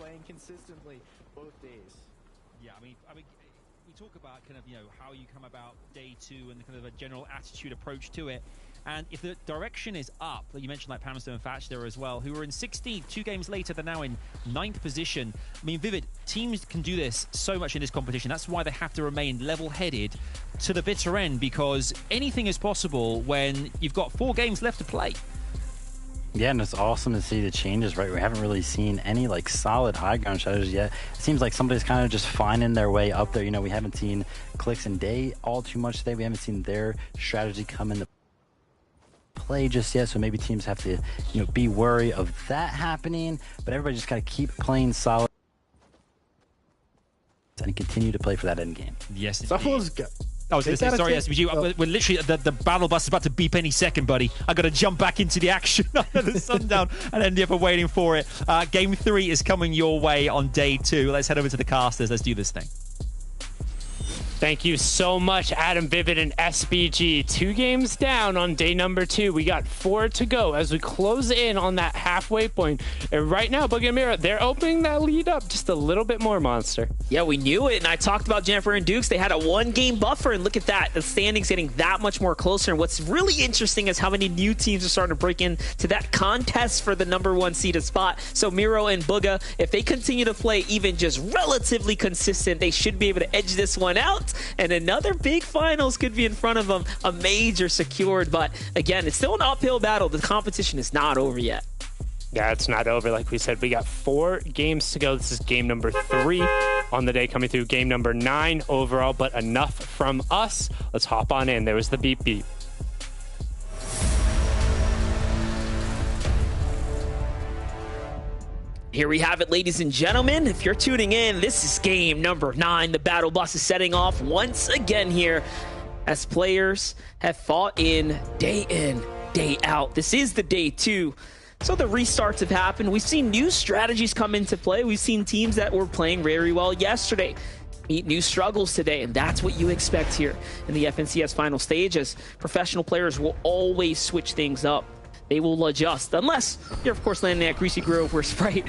playing consistently both days. Yeah, I mean, we talk about kind of, you know, how you come about day 2 and kind of a general attitude approach to it. And if the direction is up, like you mentioned, like Pamstone and Thatch there as well, who were in 16th, 2 games later, they're now in 9th position. I mean, Vivid, teams can do this so much in this competition. That's why they have to remain level-headed to the bitter end, because anything is possible when you've got 4 games left to play. Yeah, and it's awesome to see the changes, right? We haven't really seen any, like, solid high ground strategies yet. It seems like somebody's kind of just finding their way up there. You know, we haven't seen Clix and Day all too much today. We haven't seen their strategy come into play just yet, so maybe teams have to, you know, be wary of that happening. But everybody just got to keep playing solid and continue to play for that end game. Yes, Someone's got... I was going to say, sorry, SBG, we're literally, the battle bus is about to beep any second, buddy. I got to jump back into the action under the sundown, and then we're waiting for it. Game 3 is coming your way on day 2. Let's head over to the casters. Let's do this thing. Thank you so much, Adam, Vivid, and SBG. 2 games down on day number 2. We got 4 to go as we close in on that halfway point. And right now, Boogie and Mira, they're opening that lead up just a little bit more, Monster. Yeah, we knew it, and I talked about Jennifer and Dukes. They had a 1-game buffer, and look at that. The standings getting that much more closer. And what's really interesting is how many new teams are starting to break into that contest for the number 1 seeded spot. So Miro and Booga, if they continue to play even just relatively consistent, they should be able to edge this one out. And another big finals could be in front of them, a major secured. But again, it's still an uphill battle. The competition is not over yet. Yeah, it's not over. Like we said, we got 4 games to go. This is game number 3 on the day, coming through game number 9 overall, but enough from us. Let's hop on in. There was the beep beep. Here we have it, ladies and gentlemen. If you're tuning in, this is game number 9. The battle bus is setting off once again here as players have fought in, day out. This is the day 2. So the restarts have happened. We've seen new strategies come into play. We've seen teams that were playing very well yesterday meet new struggles today, and that's what you expect here in the FNCS final stage, as professional players will always switch things up. They will adjust, unless you're, of course, landing at Greasy Grove, where Sprite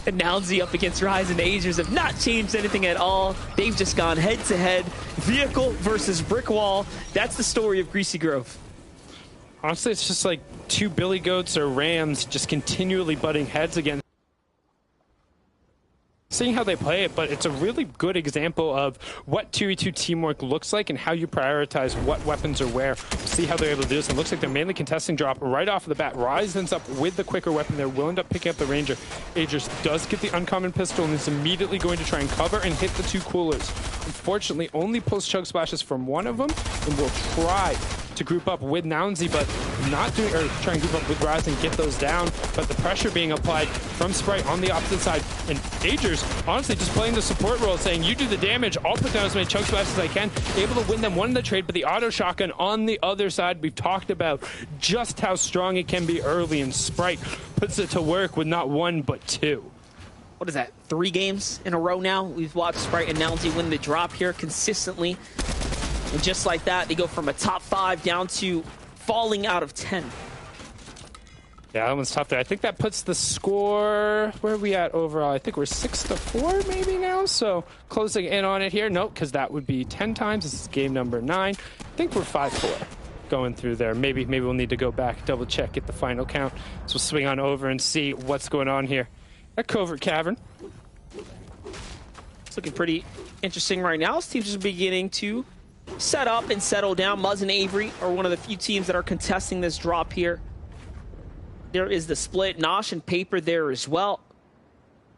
and Nownsy up against Rise and Agers have not changed anything at all. They've just gone head-to-head, vehicle versus brick wall. That's the story of Greasy Grove. Honestly, it's just like 2 billy goats or rams just continually butting heads against. Seeing how they play it, but it's a really good example of what 2v2 teamwork looks like and how you prioritize what weapons are where. See how they're able to do this. It looks like they're mainly contesting drop right off of the bat. Rise ends up with the quicker weapon there, will end up picking up the Ranger. Agers does get the uncommon pistol and is immediately going to try and cover and hit the 2 coolers. Unfortunately, only pulls chug splashes from one of them, and will try to group up with Nounsy, but not doing, or try and group up with Rise and get those down. But the pressure being applied from Sprite on the opposite side, and Agers honestly just playing the support role, saying you do the damage, I'll put down as many chug splashes as I can, able to win them one in the trade. But the auto shotgun on the other side, we've talked about just how strong it can be early, and Sprite puts it to work with not 1 but 2. What is that, 3 games in a row now? We've watched Sprite and Nownsy win the drop here consistently. And just like that, they go from a top 5 down to falling out of 10. Yeah, that one's tough there. I think that puts the score, where are we at overall? I think we're 6-4 maybe now, so closing in on it here. Nope, because that would be 10 times. This is game number 9. I think we're 5-4 going through there. Maybe we'll need to go back, double check, get the final count. So we'll swing on over and see what's going on here at Covert Cavern. It's looking pretty interesting right now. This team's just beginning to set up and settle down. Muzz and Avery are one of the few teams that are contesting this drop here. There is the split. Nosh and Paper there as well.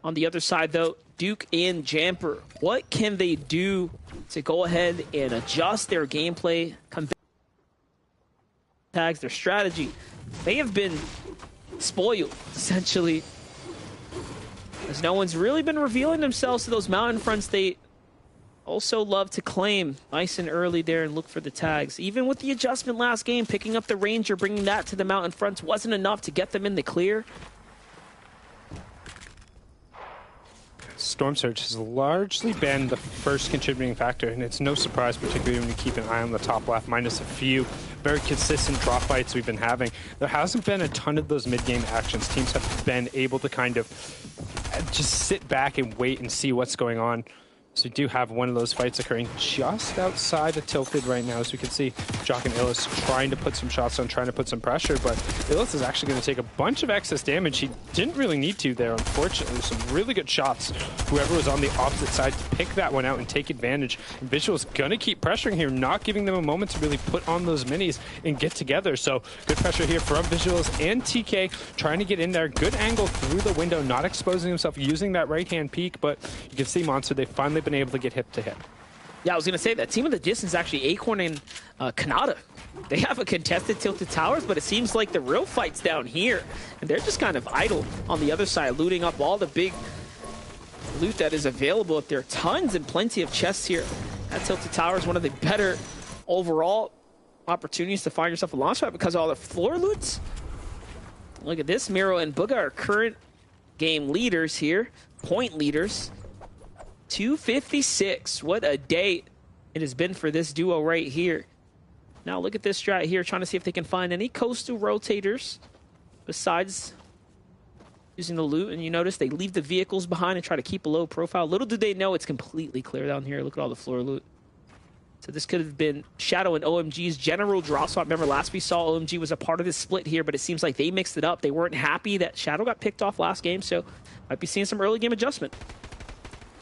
On the other side, though, Duke and Jamper. What can they do to go ahead and adjust their gameplay, tags, their strategy? They have been spoiled, essentially, as no one's really been revealing themselves to those mountain fronts. They also love to claim nice and early there and look for the tags. Even with the adjustment last game, picking up the Ranger, bringing that to the mountain fronts wasn't enough to get them in the clear. Storm Surge has largely been the first contributing factor, and it's no surprise, particularly when you keep an eye on the top left, minus a few very consistent drop fights we've been having. There hasn't been a ton of those mid-game actions. Teams have been able to kind of just sit back and wait and see what's going on. So we do have one of those fights occurring just outside of Tilted right now. As we can see, Jock and Illis trying to put some shots on, trying to put some pressure, but Illis is actually going to take a bunch of excess damage. He didn't really need to there, unfortunately. Some really good shots. Whoever was on the opposite side to pick that one out and take advantage. And Visual's going to keep pressuring here, not giving them a moment to really put on those minis and get together. So good pressure here from Visuals and TK trying to get in there. Good angle through the window, not exposing himself, using that right-hand peek, but you can see Monster, they finally been able to get hip to hip. Yeah, I was going to say that team of the distance actually Acorn and Kanata. They have a contested Tilted Towers, but it seems like the real fight's down here. And they're just kind of idle on the other side, looting up all the big loot that is available. There are tons and plenty of chests here at Tilted Towers. One of the better overall opportunities to find yourself a launch pad because of all the floor loots. Look at this. Miro and Bugha are current game leaders here, point leaders. 256. What a day it has been for this duo right here. Now look at this strat here, trying to see if they can find any coastal rotators besides using the loot. And you notice they leave the vehicles behind and try to keep a low profile. Little do they know it's completely clear down here. Look at all the floor loot. So this could have been Shadow and OMG's general draw swap. Remember, last we saw OMG was a part of this split here, but it seems like they mixed it up. They weren't happy that Shadow got picked off last game, so might be seeing some early game adjustment.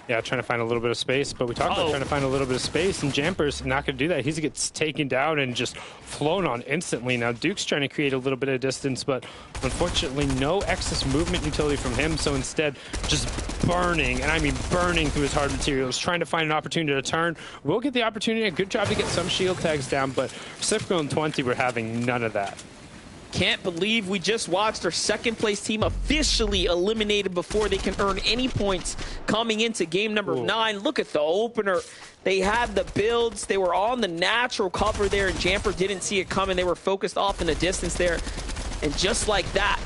Yeah, trying to find a little bit of space, but we talked about trying to find a little bit of space, and Jamper's not going to do that. He gets taken down and just flown on instantly. Now, Duke's trying to create a little bit of distance, but unfortunately, no excess movement utility from him, so instead, just burning, and I mean burning through his hard materials, trying to find an opportunity to turn. We'll get the opportunity, a good job to get some shield tags down, but Pacifico and 20 were having none of that. Can't believe we just watched our second place team officially eliminated before they can earn any points coming into game number 9. Look at the opener. They had the builds. They were on the natural cover there, and Jamper didn't see it coming. They were focused off in the distance there. And just like that,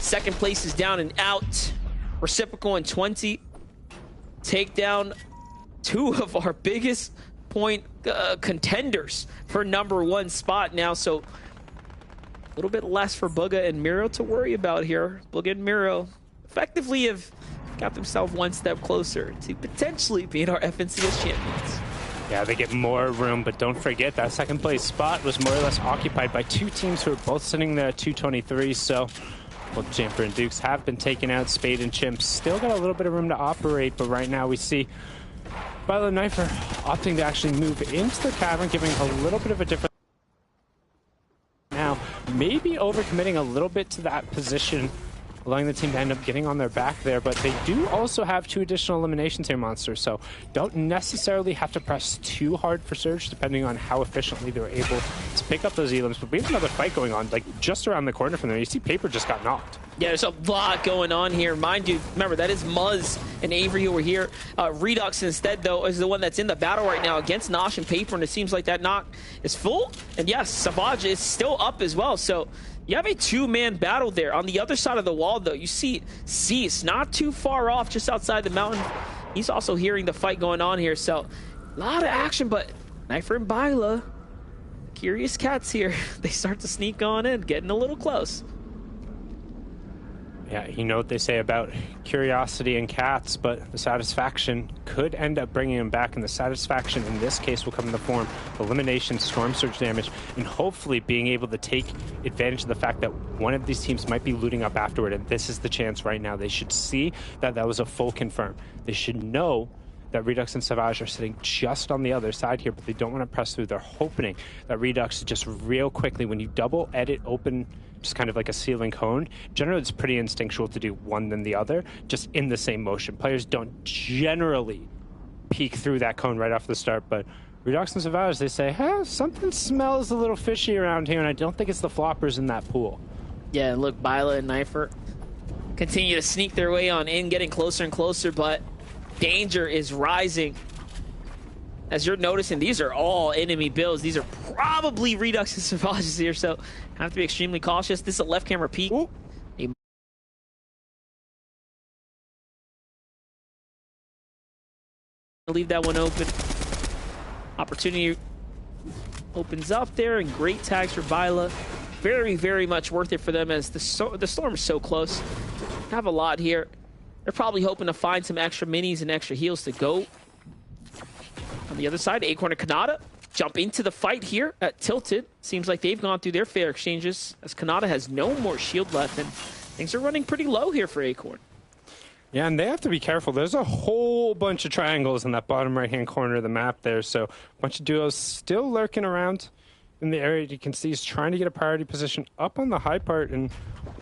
second place is down and out. Reciprocal and 20 take down two of our biggest point contenders for number 1 spot now. So a little bit less for Bugha and Miro to worry about here. Bugha and Miro effectively have got themselves one step closer to potentially being our FNCS champions. Yeah, they get more room, but don't forget that second place spot was more or less occupied by two teams who are both sitting there at 223, so both Jamper and Dukes have been taken out. Spade and Chimp still got a little bit of room to operate, but right now we see Violet and Knifer opting to actually move into the cavern, giving a little bit of a different now, maybe overcommitting a little bit to that position, allowing the team to end up getting on their back there, but they do also have 2 additional eliminations here, Monster, so don't necessarily have to press too hard for Surge, depending on how efficiently they're able to pick up those elims. But we have another fight going on, like, just around the corner from there. You see Paper just got knocked. Yeah, there's a lot going on here. Mind you, remember, that is Muzz and Avery who were here. Redux instead, though, is the one that's in the battle right now against Nosh and Paper, and it seems like that knock is full. And yes, Savage is still up as well, so you have a 2-man battle there. On the other side of the wall, though, you see Cease not too far off, just outside the mountain. He's also hearing the fight going on here, so a lot of action, but Knifer and Byla, curious cats here. They start to sneak on in, getting a little close. Yeah, you know what they say about curiosity and cats, but the satisfaction could end up bringing them back, and the satisfaction in this case will come in the form of elimination, storm surge damage, and hopefully being able to take advantage of the fact that one of these teams might be looting up afterward, and this is the chance right now. They should see that that was a full confirm. They should know that Redux and Savage are sitting just on the other side here, but they don't want to press through. They're hoping that Redux just real quickly, when you double edit open just kind of like a ceiling cone, generally it's pretty instinctual to do one then the other, just in the same motion. Players don't generally peek through that cone right off the start, but Redux and Savage, they say, hey, something smells a little fishy around here, and I don't think it's the floppers in that pool. Yeah, look, Byla and Knifer continue to sneak their way on in, getting closer and closer, but danger is rising. As you're noticing, these are all enemy builds. These are probably Redux and Savages here, so have to be extremely cautious. This is a left camera peek. Leave that one open. Opportunity opens up there, and great tags for Byla. Very, very much worth it for them, as the storm is so close. Have a lot here. They're probably hoping to find some extra minis and extra heals to go. On the other side, Acorn and Kanata jump into the fight here at Tilted. Seems like they've gone through their fair exchanges as Kanata has no more shield left, and things are running pretty low here for Acorn. Yeah, and they have to be careful. There's a whole bunch of triangles in that bottom right-hand corner of the map there, so a bunch of duos still lurking around in the area. You can see he's trying to get a priority position up on the high part, and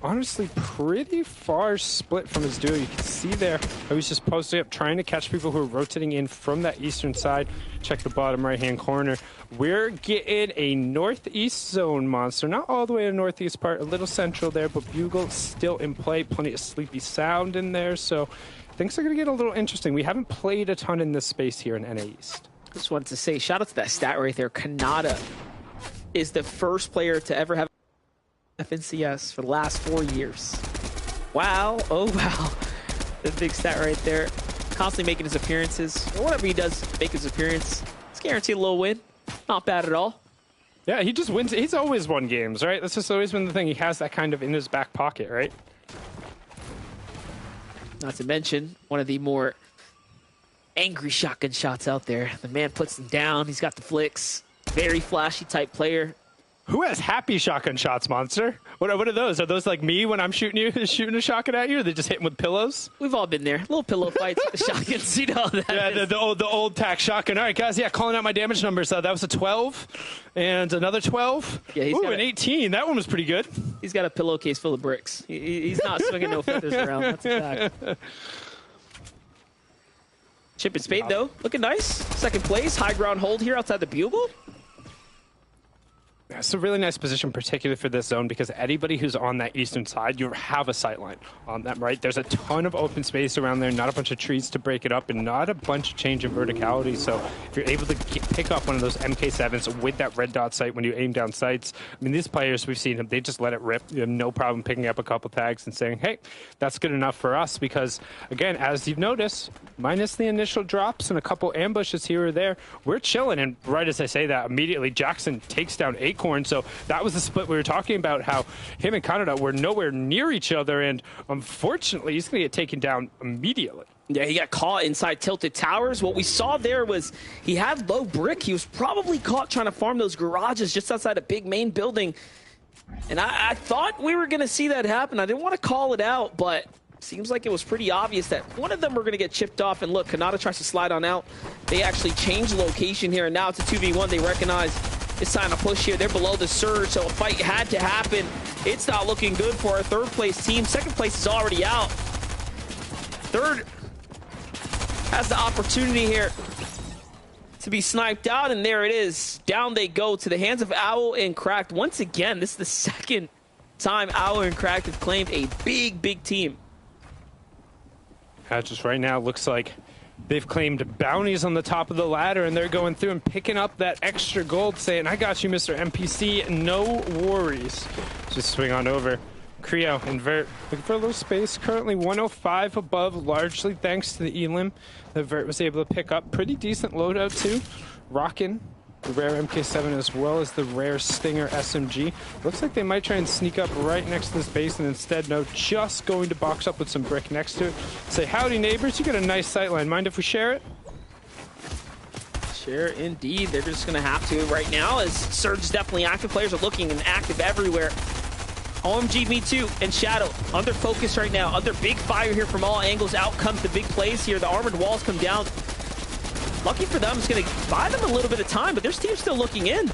honestly pretty far split from his duo. You can see there how he's just posting up, trying to catch people who are rotating in from that eastern side. Check the bottom right-hand corner. We're getting a northeast zone monster. Not all the way to the northeast part, a little central there, but Bugle still in play. Plenty of sleepy sound in there, so things are going to get a little interesting. We haven't played a ton in this space here in NA East. Just wanted to say, shout out to that stat right there. Kanata is the first player to ever have FNCS for the last 4 years. Wow. Oh, wow. The big stat right there. Constantly making his appearances. Or whenever he does make his appearance, it's guaranteed a little win. Not bad at all. Yeah, he just wins. He's always won games, right? That's just always been the thing. He has that kind of in his back pocket, right? Not to mention, one of the more angry shotgun shots out there. The man puts them down. He's got the flicks. Very flashy type player. Who has happy shotgun shots, Monster? What are those? Are those like me when I'm shooting a shotgun at you? Or they just hitting with pillows? We've all been there. Little pillow fights with the shotguns, you know that. Yeah, the old tack shotgun. All right, guys, yeah, calling out my damage numbers. That was a 12 and another 12. Yeah, ooh, an 18. That one was pretty good. He's got a pillowcase full of bricks. He's not swinging no feathers around. That's a fact. Chip and Spade, though, looking nice. Second place, high ground hold here outside the Bugle. It's a really nice position, particularly for this zone, because anybody who's on that eastern side, you have a sight line on them, right? There's a ton of open space around there, not a bunch of trees to break it up, and not a bunch of change in verticality. So if you're able to pick up one of those MK7s with that red dot sight when you aim down sights, I mean, these players, we've seen them, they just let it rip. You have no problem picking up a couple tags and saying, hey, that's good enough for us, because, again, as you've noticed, minus the initial drops and a couple ambushes here or there, we're chilling. And right as I say that, immediately Jackson takes down Acorn. So that was the split we were talking about, how him and Canada were nowhere near each other, and unfortunately he's going to get taken down immediately. Yeah, he got caught inside Tilted Towers. What we saw there was he had low brick. He was probably caught trying to farm those garages just outside a big main building. And I thought we were going to see that happen. I didn't want to call it out, but seems like it was pretty obvious that one of them were going to get chipped off. And look, Kanata tries to slide on out. They actually changed location here, and now it's a 2v1. They recognize it's time to push here. They're below the surge, so a fight had to happen. It's not looking good for our third place team. Second place is already out. Third has the opportunity here to be sniped out, and there it is. Down they go to the hands of Owl and Cracked. Once again, this is the second time Owl and Cracked have claimed a big team. Just right now, looks like they've claimed bounties on the top of the ladder, and they're going through and picking up that extra gold, saying, I got you, Mr. NPC, no worries. Just swing on over. Creo and Vert looking for a little space. Currently 105 above, largely thanks to the Elim that Vert was able to pick up. Pretty decent loadout, too. Rockin' the rare MK7 as well as the rare Stinger SMG. Looks like they might try and sneak up right next to this base, and instead, no, just going to box up with some brick next to it. Say, howdy, neighbors. You got a nice sightline. Mind if we share it? Share indeed. They're just going to have to right now, as Surge is definitely active. Players are looking and active everywhere. OMG, Me Too, and Shadow under focus right now. Under big fire here from all angles. Out comes the big plays here. The armored walls come down. Lucky for them, it's going to buy them a little bit of time, but their team's still looking in.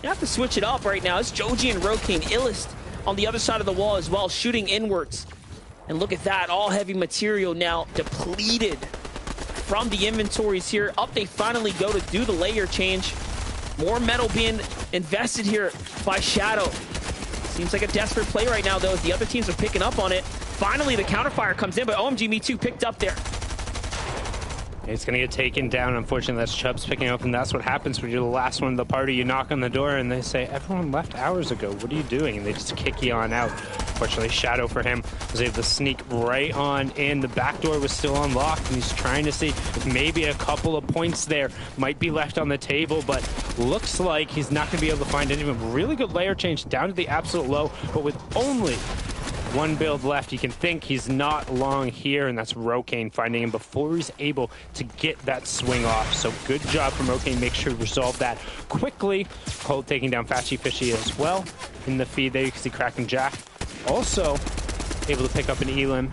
You have to switch it up right now. It's Joji and Rokane, Illest on the other side of the wall as well, shooting inwards. And look at that, all heavy material now depleted from the inventories here. Up they finally go to do the layer change. More metal being invested here by Shadow. Seems like a desperate play right now, though, as the other teams are picking up on it. Finally, the counterfire comes in, but OMG Me Too picked up there. It's going to get taken down. Unfortunately, that's Chubbs picking up, and that's what happens when you're the last one of the party. You knock on the door, and they say, everyone left hours ago. What are you doing? And they just kick you on out. Fortunately, Shadow for him was able to sneak right on in. The back door was still unlocked, and he's trying to see if maybe a couple of points there might be left on the table, but looks like he's not going to be able to find any of them. Really good layer change down to the absolute low, but with only One build left. You can think he's not long here, and that's Rokane finding him before he's able to get that swing off. So good job from Rokane. Make sure to resolve that quickly. Cold taking down Fatchy Fishy as well. In the feed there, you can see Kraken Jack also able to pick up an Elim.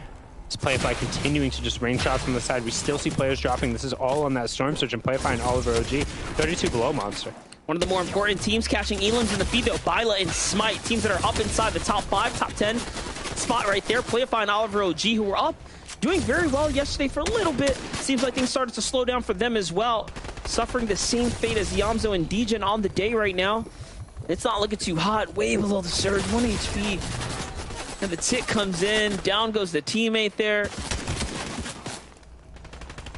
Playify continuing to just rain shots from the side. We still see players dropping. This is all on that Storm Surge, and Playify and Oliver OG 32 below Monster. One of the more important teams catching Elims in the feed, though. Byla and Smite, teams that are up inside the top 5, top 10 spot right there. Playify and Oliver OG, who were up, doing very well yesterday for a little bit. Seems like things started to slow down for them as well. Suffering the same fate as Yamzo and Degen on the day right now. It's not looking too hot. Way below the surge, 1 HP. And the tick comes in. Down goes the teammate there.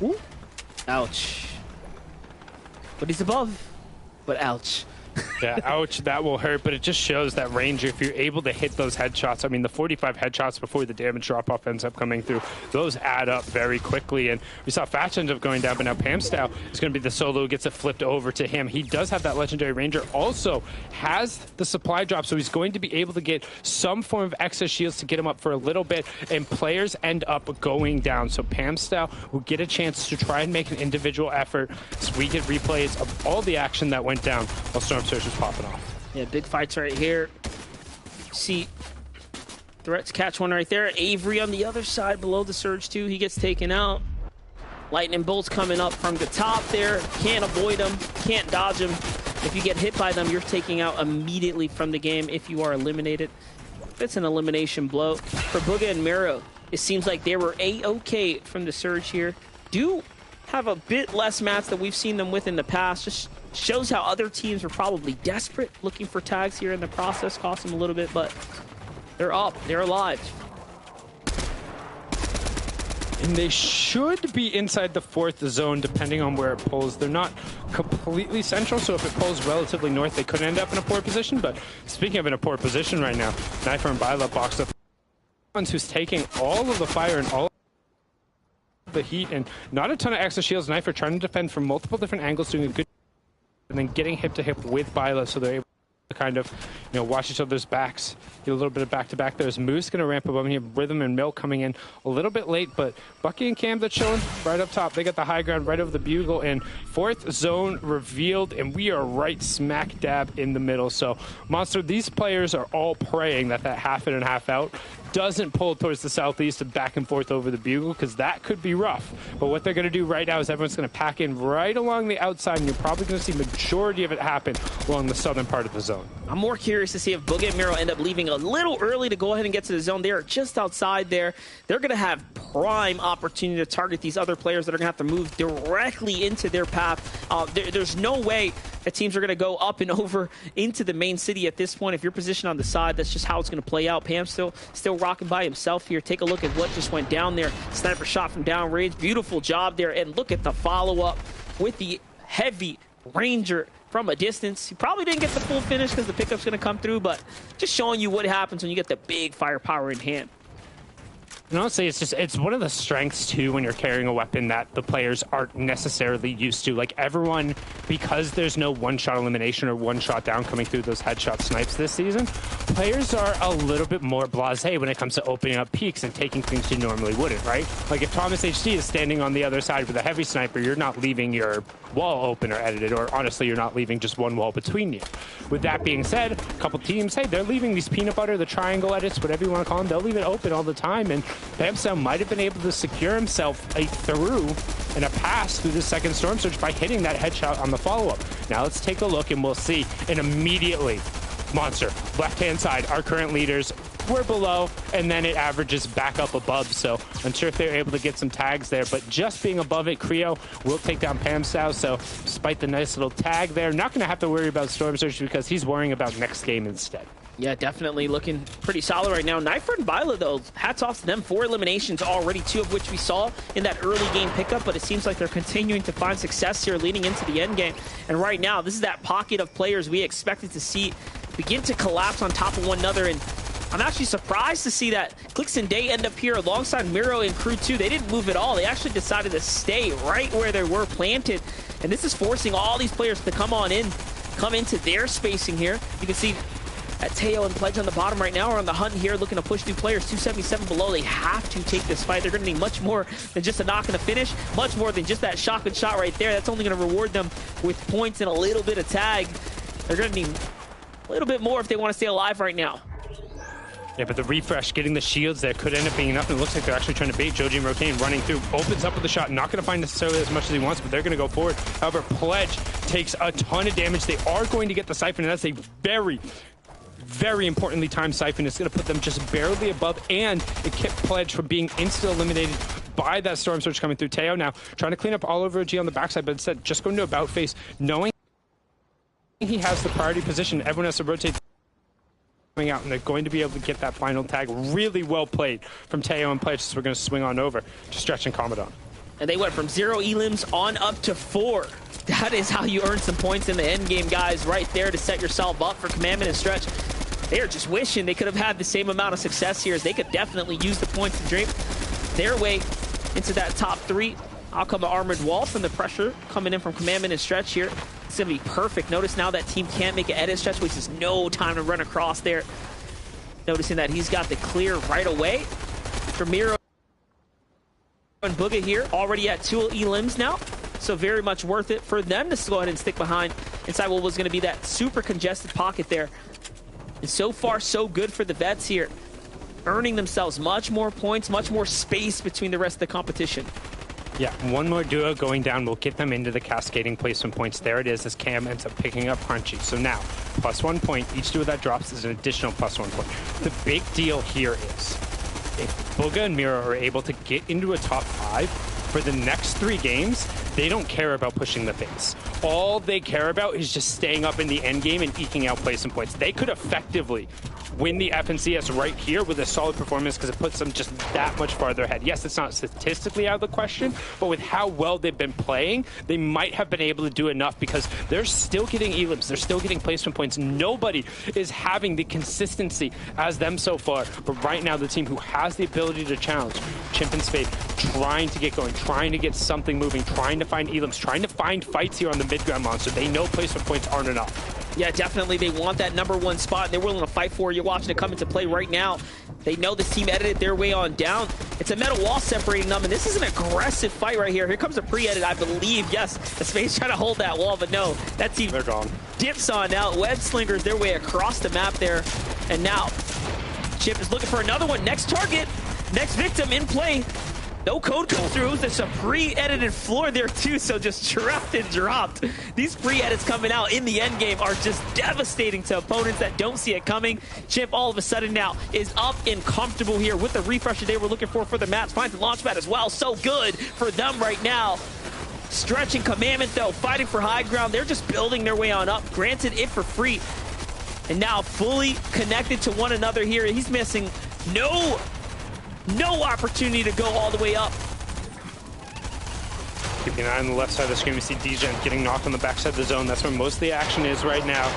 Ooh. Ouch. But he's above. But ouch. Yeah, ouch, that will hurt, but it just shows that Ranger, if you're able to hit those headshots, I mean, the 45 headshots before the damage drop-off ends up coming through, those add up very quickly, and we saw Fatch end up going down, but now Pamstow is going to be the solo who gets it flipped over to him. He does have that Legendary Ranger, also has the supply drop, so he's going to be able to get some form of excess shields to get him up for a little bit, and players end up going down, so Pamstow will get a chance to try and make an individual effort, so we get replays of all the action that went down while Storm Surge was popping off. Yeah, big fights right here. See, threats catch one right there. Avery on the other side below the surge too. He gets taken out. Lightning bolts coming up from the top there. Can't avoid them. Can't dodge them. If you get hit by them, you're taking out immediately from the game if you are eliminated. That's an elimination blow. For Bugha and Miro, it seems like they were A-okay from the surge here. Do have a bit less mats that we've seen them with in the past. Just shows how other teams are probably desperate, looking for tags here in the process. Cost them a little bit, but they're up. They're alive. And they should be inside the 4th zone, depending on where it pulls. They're not completely central, so if it pulls relatively north, they could end up in a poor position. But speaking of in a poor position right now, Knifer and Byla boxed up. Ones who's taking all of the fire and all of the heat, and not a ton of extra shields. Knifer trying to defend from multiple different angles, doing a good, and then getting hip to hip with Byla, so they're able to kind of, you know, watch each other's backs, get a little bit of back-to-back. There's Moose going to ramp above here, Rhythm and Milk coming in a little bit late, but Bucky and Cam, they're chilling right up top. They got the high ground right over the bugle, and 4th zone revealed, and we are right smack dab in the middle. So, Monster, these players are all praying that that half in and half out doesn't pull towards the southeast and back and forth over the bugle, because that could be rough. But what they're going to do right now is everyone's going to pack in right along the outside, and you're probably going to see majority of it happen along the southern part of the zone. I'm more curious to see if Bugha and Miro end up leaving a little early to go ahead and get to the zone. They are just outside there. They're going to have prime opportunity to target these other players that are going to have to move directly into their path. There's no way that teams are going to go up and over into the main city at this point. If you're positioned on the side, that's just how it's going to play out. Pam still rocking by himself here. Take a look at what just went down there. Sniper shot from downrange. Beautiful job there. And look at the follow-up with the heavy Ranger from a distance. He probably didn't get the full finish because the pickup's going to come through, but just showing you what happens when you get the big firepower in hand. And honestly, it's one of the strengths, too, when you're carrying a weapon that the players aren't necessarily used to. Like, everyone, because there's no one-shot elimination or one-shot down coming through those headshot snipes this season, players are a little bit more blasé when it comes to opening up peaks and taking things you normally wouldn't, right? Like, if Thomas HD is standing on the other side with a heavy sniper, you're not leaving your wall open or edited, or honestly, you're not leaving just one wall between you. With that being said, a couple teams, hey, they're leaving these peanut butter, the triangle edits, whatever you want to call them, they'll leave it open all the time, and Pamstow might have been able to secure himself a through and a pass through the second Storm Surge by hitting that headshot on the follow-up. Now let's take a look and we'll see. And immediately, Monster, left-hand side, our current leaders, we're below, and then it averages back up above. So unsure if they're able to get some tags there, but just being above it, Creo will take down Pamstow. So despite the nice little tag there, not going to have to worry about Storm Surge because he's worrying about next game instead. Yeah, definitely looking pretty solid right now. Knifer and Byla, though, hats off to them. 4 eliminations already, 2 of which we saw in that early game pickup, but it seems like they're continuing to find success here leading into the end game. And right now, this is that pocket of players we expected to see begin to collapse on top of one another. And I'm actually surprised to see that Clix and Day end up here alongside Miro and Crew 2. They didn't move at all. They actually decided to stay right where they were planted. And this is forcing all these players to come on in, come into their spacing here. You can see At Teo and Pledge on the bottom right now are on the hunt here, looking to push new players. 277 below. They have to take this fight. They're going to need much more than just a knock and a finish. Much more than just that shotgun shot right there. That's only going to reward them with points and a little bit of tag. They're going to need a little bit more if they want to stay alive right now. Yeah, but the refresh, getting the shields there could end up being enough, and it looks like they're actually trying to bait Joji and Rokane running through. Opens up with the shot, not going to find necessarily as much as he wants, but they're going to go forward. However, Pledge takes a ton of damage. They are going to get the Siphon, and that's a very, very importantly timed Siphon. It's going to put them just barely above, and it kept Pledge from being insta-eliminated by that Storm Surge coming through. Teo now trying to clean up all over G on the backside, but instead just going to about face, knowing he has the priority position. Everyone has to rotate out, and they're going to be able to get that final tag. Really well played from Teo and Pledge, so we're going to swing on over to Stretch and Commodon. And they went from 0 elims on up to 4. That is how you earn some points in the end game, guys, right there to set yourself up for Commandment and Stretch. They are just wishing they could have had the same amount of success here, as they could definitely use the points to drape their way into that top 3. Out come an Armored Wall from the pressure coming in from Commandment and Stretch here. It's going to be perfect. Notice now that team can't make an edit. Stretch wastes no time to run across there. Noticing that he's got the clear right away. For Miro and Booga here, already at 2 elims now. So very much worth it for them to go ahead and stick behind inside what was going to be that super congested pocket there. And so far, so good for the vets here. Earning themselves much more points, much more space between the rest of the competition. Yeah, one more duo going down will get them into the cascading placement points. There it is, as Cam ends up picking up Crunchy. So now, +1 point. Each duo that drops is an additional +1 point. The big deal here is, if Booga and Miro are able to get into a top 5, for the next 3 games, they don't care about pushing the face. All they care about is just staying up in the end game and eking out placement points. They could effectively win the FNCS right here with a solid performance, because it puts them just that much farther ahead. Yes, it's not statistically out of the question, but with how well they've been playing, they might have been able to do enough, because they're still getting elims, they're still getting placement points. Nobody is having the consistency as them so far, but right now the team who has the ability to challenge, Chimp and Spade, trying to get going, trying to get something moving, trying to find elims, trying to find fights here on the mid-ground monster. They know placement points aren't enough. Yeah, definitely. They want that #1 spot. They're willing to fight for it. You're watching it come into play right now. They know this team edited their way on down. It's a metal wall separating them, and this is an aggressive fight right here. Here comes a pre-edit, I believe. Yes, the Space trying to hold that wall, but no. That team they're gone. Dips on now. Web slingers their way across the map there. And now, Chip is looking for another one. Next target, next victim in play. No code comes through. There's a pre-edited floor there too, so just trapped and dropped. These pre-edits coming out in the end game are just devastating to opponents that don't see it coming. Chimp all of a sudden now is up and comfortable here with the refresher they were looking for the maps. Finds the launch pad as well. So good for them right now. Stretching Commandment though, fighting for high ground. They're just building their way on up. Granted it for free. And now fully connected to one another here. He's missing no opportunity to go all the way up. Keeping an eye on the left side of the screen, we see D-Gen getting knocked on the backside of the zone. That's where most of the action is right now.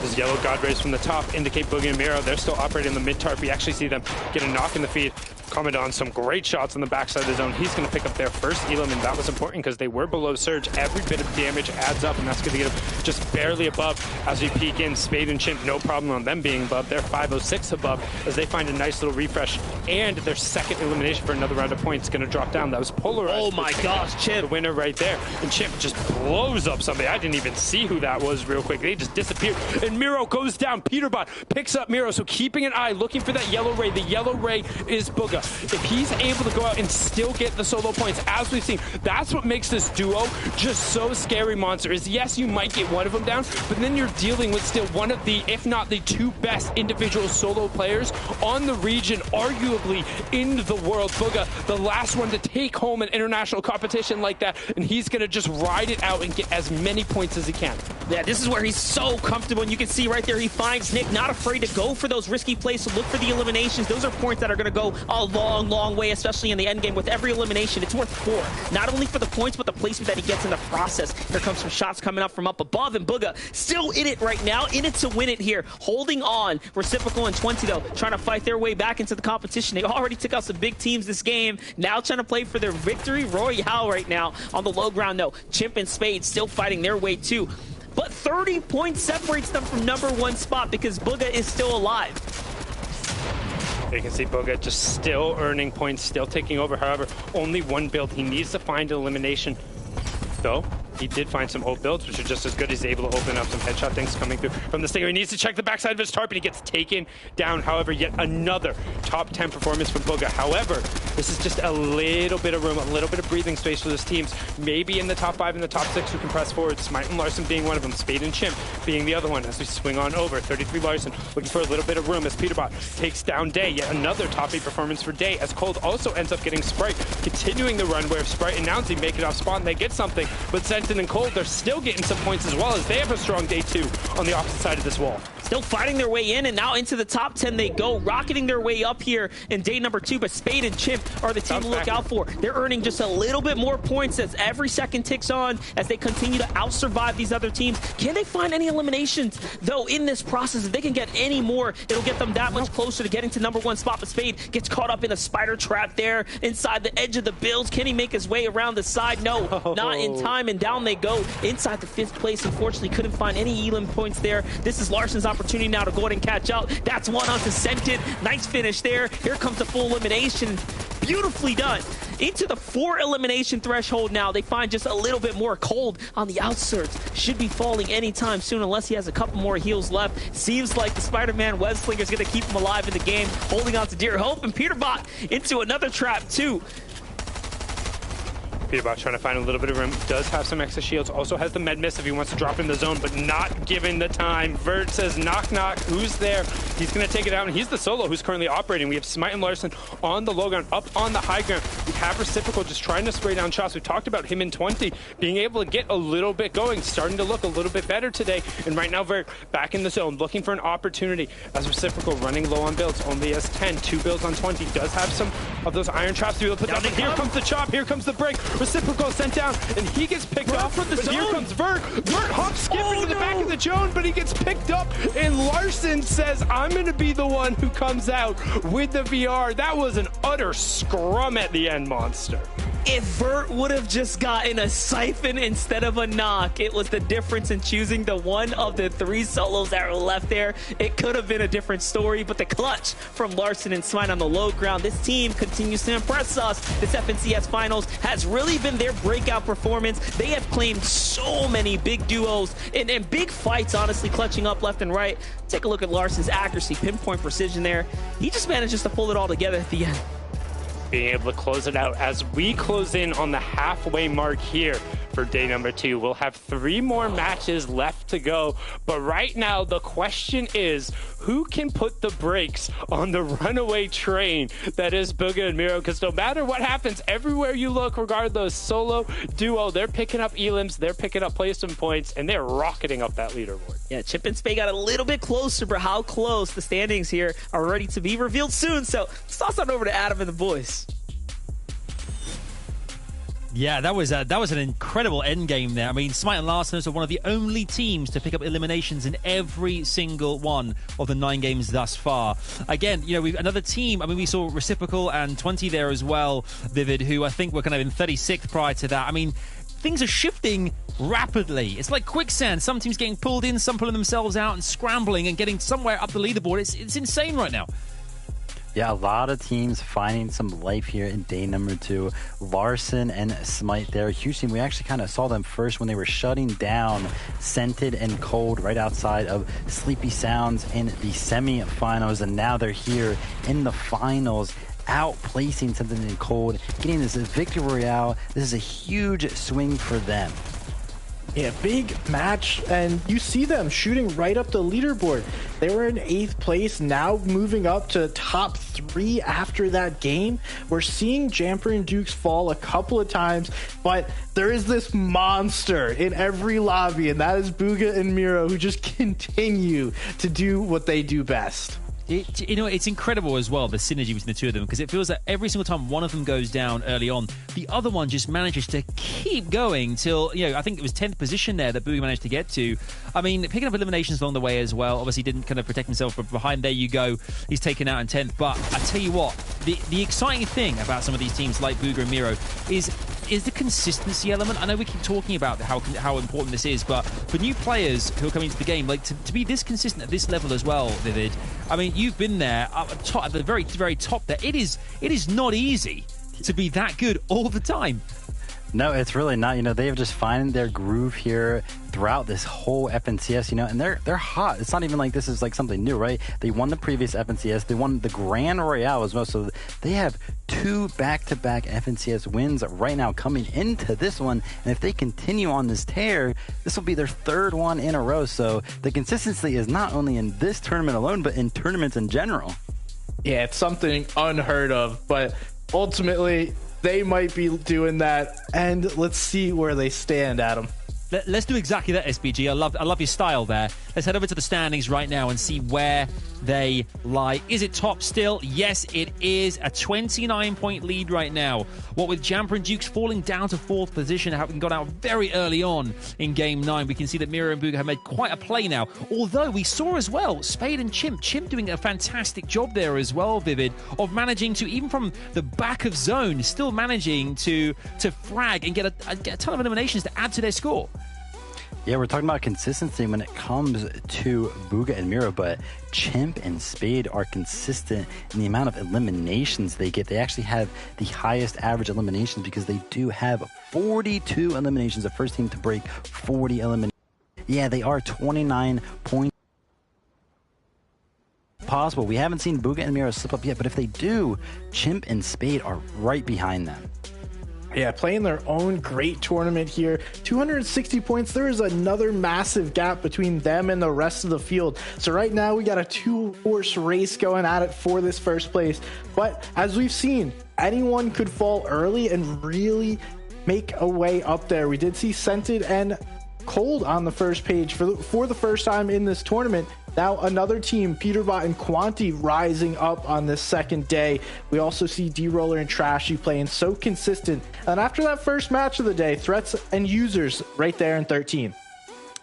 This yellow God Rays from the top indicate Boogie and Miro. They're still operating the mid-tarp. We actually see them get a knock in the feed. Commodon, some great shots on the backside of the zone. He's going to pick up their first elim, and that was important because they were below Surge. Every bit of damage adds up, and that's going to get them just barely above as we peek in. Spade and Chimp, no problem on them being above. They're 506 above as they find a nice little refresh, and their second elimination for another round of points going to drop down. That was polarized. Oh my gosh, Chimp. The winner right there. And Chimp just blows up somebody. I didn't even see who that was real quick. They just disappeared. And Miro goes down. Peterbot picks up Miro, so keeping an eye, looking for that yellow ray. The yellow ray is Booga. If he's able to go out and still get the solo points, as we've seen, that's what makes this duo just so scary, Monster, is yes, you might get one of them down, but then you're dealing with still one of the, if not the 2 best individual solo players on the region, arguably in the world. Booga, the last one to take home an international competition like that, and he's going to just ride it out and get as many points as he can. Yeah, this is where he's so comfortable, and you can see right there he finds Nick, not afraid to go for those risky plays, to look for the eliminations. Those are points that are going to go a long way, especially in the end game. With every elimination, it's worth 4. Not only for the points, but the placement that he gets in the process. Here comes some shots coming up from up above, and Booga still in it right now, in it to win it here. Holding on. Reciprocal and 20, though, trying to fight their way back into the competition. They already took out some big teams this game. Now trying to play for their victory royale right now on the low ground, though. Chimp and Spade still fighting their way, too. but 30 points separates them from #1 spot because Bugha is still alive. You can see Bugha just still earning points, still taking over. However, only one build. He needs to find an elimination, though. He did find some ult builds, which are just as good. He's able to open up some headshot things coming through from the Stinger. He needs to check the backside of his tarp, and he gets taken down. However, yet another top 10 performance from Bugha. However, this is just a little bit of room, a little bit of breathing space for this teams. Maybe in the top 5 and the top 6 who can press forward. Smite and Larson being one of them. Spade and Chimp being the other one as we swing on over. 33 Larson looking for a little bit of room as Peterbot takes down Day. Yet another top 8 performance for Day as Cold also ends up getting Sprite. Continuing the run where Sprite and Nounsy make it off spawn. They get something, but Senton and Cold, they're still getting some points as well as they have a strong Day 2 on the opposite side of this wall. Still fighting their way in, and now into the top 10 they go, rocketing their way up here in day number 2, but Spade and Chimp are the team to look out for. They're earning just a little bit more points as every second ticks on as they continue to out-survive these other teams. Can they find any eliminations, though, in this process? If they can get any more, it'll get them that much closer to getting to #1 spot, but Spade gets caught up in a spider trap there inside the edge of the builds. Can he make his way around the side? No, not in time, and down they go inside the 5th place. Unfortunately, couldn't find any elim points there. This is Larson's opportunity now to go ahead and catch out. That's one onto Scented. Nice finish there. Here comes the full elimination. Beautifully done. Into the 4 elimination threshold now. They find just a little bit more. Cold on the outskirts. Should be falling anytime soon unless he has a couple more heals left. Seems like the Spider-Man web slinger is going to keep him alive in the game. Holding on to dear hope, and Peterbot into another trap too. Peterbot trying to find a little bit of room. Does have some extra shields. Also has the med miss if he wants to drop in the zone, but not given the time. Vert says, knock, knock. Who's there? He's going to take it out, and he's the solo who's currently operating. We have Smite and Larson on the low ground, up on the high ground. We have Reciprocal just trying to spray down shots. We talked about him in 20 being able to get a little bit going, starting to look a little bit better today. And right now, Vert back in the zone, looking for an opportunity as Reciprocal running low on builds. Only has 10, 2 builds on 20. Does have some of those iron traps to be able to put down. Here comes the chop. Here comes the break. Reciprocal sent down, and he gets picked up. But here comes Vert. Vert hops skipping to the back of the zone, but he gets picked up, and Larson says, I'm going to be the one who comes out with the VR. That was an utter scrum at the end, Monster. If Vert would have just gotten a siphon instead of a knock, it was the difference in choosing the one of the 3 solos that were left there. It could have been a different story, but the clutch from Larson and Smite on the low ground. This team continues to impress us. This FNCS Finals has really been their breakout performance. They have claimed so many big duos and big fights, honestly, clutching up left and right. Take a look at Larson's accuracy, pinpoint precision there. He just manages to pull it all together at the end. Being able to close it out as we close in on the halfway mark here for day number 2. We'll have 3 more matches left to go, but right now the question is, who can put the brakes on the runaway train that is Bugha and Miro? Because no matter what happens, everywhere you look, regardless, solo, duo, they're picking up elims, they're picking up placement points, and they're rocketing up that leaderboard. Yeah, Chip and Spade got a little bit closer, but how close? The standings here are ready to be revealed soon, so let's toss on over to Adam and the boys. Yeah, that was an incredible end game there. I mean, Smite and Larson are one of the only teams to pick up eliminations in every single one of the 9 games thus far. Again, you know, we've another team. I mean, we saw Reciprocal and 20 there as well, Vivid, who I think were kind of in 36th prior to that. I mean, things are shifting rapidly. It's like quicksand. Some teams getting pulled in, some pulling themselves out and scrambling and getting somewhere up the leaderboard. It's insane right now. Yeah, a lot of teams finding some life here in day number 2. Larson and Smite there. A huge team. We actually kind of saw them first when they were shutting down Scented and Cold right outside of Sleepy Sounds in the semi-finals, and now they're here in the finals, outplacing Scented and Cold, getting this victory royale. This is a huge swing for them. Yeah, big match, and you see them shooting right up the leaderboard. They were in 8th place, now moving up to top 3 after that game. We're seeing Jamper and Dukes fall a couple of times, but there is this monster in every lobby, and that is Bugha and Miro, who just continue to do what they do best. You know, it's incredible as well, the synergy between the two of them, because it feels that every single time one of them goes down early on, the other one just manages to keep going till, you know, I think it was 10th position there that Bugha managed to get to. I mean, picking up eliminations along the way as well. Obviously didn't kind of protect himself from behind. There you go. He's taken out in 10th. But I tell you what, the exciting thing about some of these teams like Bugha and Miro is is the consistency element. I know we keep talking about how important this is, but for new players who are coming into the game, like to be this consistent at this level as well, Vivid. I mean, you've been there up top, at the very, very top there. It is not easy to be that good all the time. No, it's really not. You know, they've just finding their groove here throughout this whole FNCS, you know, and they're hot. It's not even like this is like something new, right? They won the previous FNCS. They won the Grand Royale as well. So they have 2 back-to-back FNCS wins right now coming into this one. And if they continue on this tear, this will be their 3rd one in a row. So the consistency is not only in this tournament alone, but in tournaments in general. Yeah, it's something unheard of, but ultimately they might be doing that, and let's see where they stand, Adam. Let's do exactly that, SBG. I love your style there. Let's head over to the standings right now and see where they lie. Is it top still? Yes, it is. A 29-point lead right now. What with Jamper and Dukes falling down to 4th position, having got out very early on in Game 9, we can see that Mira and Bugha have made quite a play now. Although we saw as well, Spade and Chimp doing a fantastic job there as well, Vivid, of managing to, even from the back of zone, still managing to frag and get a ton of eliminations to add to their score. Yeah, we're talking about consistency when it comes to Bugha and Mira, but Chimp and Spade are consistent in the amount of eliminations they get. They actually have the highest average eliminations because they do have 42 eliminations, the first team to break 40 eliminations. Yeah, they are 29 points possible. We haven't seen Bugha and Mira slip up yet, but if they do, Chimp and Spade are right behind them. Yeah, playing their own great tournament here. 260 points. There is another massive gap between them and the rest of the field. So right now we got a 2-horse race going at it for this first place. But as we've seen, anyone could fall early and really make a way up there. We did see Scented and Cold on the first page for the first time in this tournament. Now another team, Peterbot and Quanti, rising up on this second day. We also see D-Roller and Trashy playing so consistent. And after that first match of the day, Threats and Users right there in 13.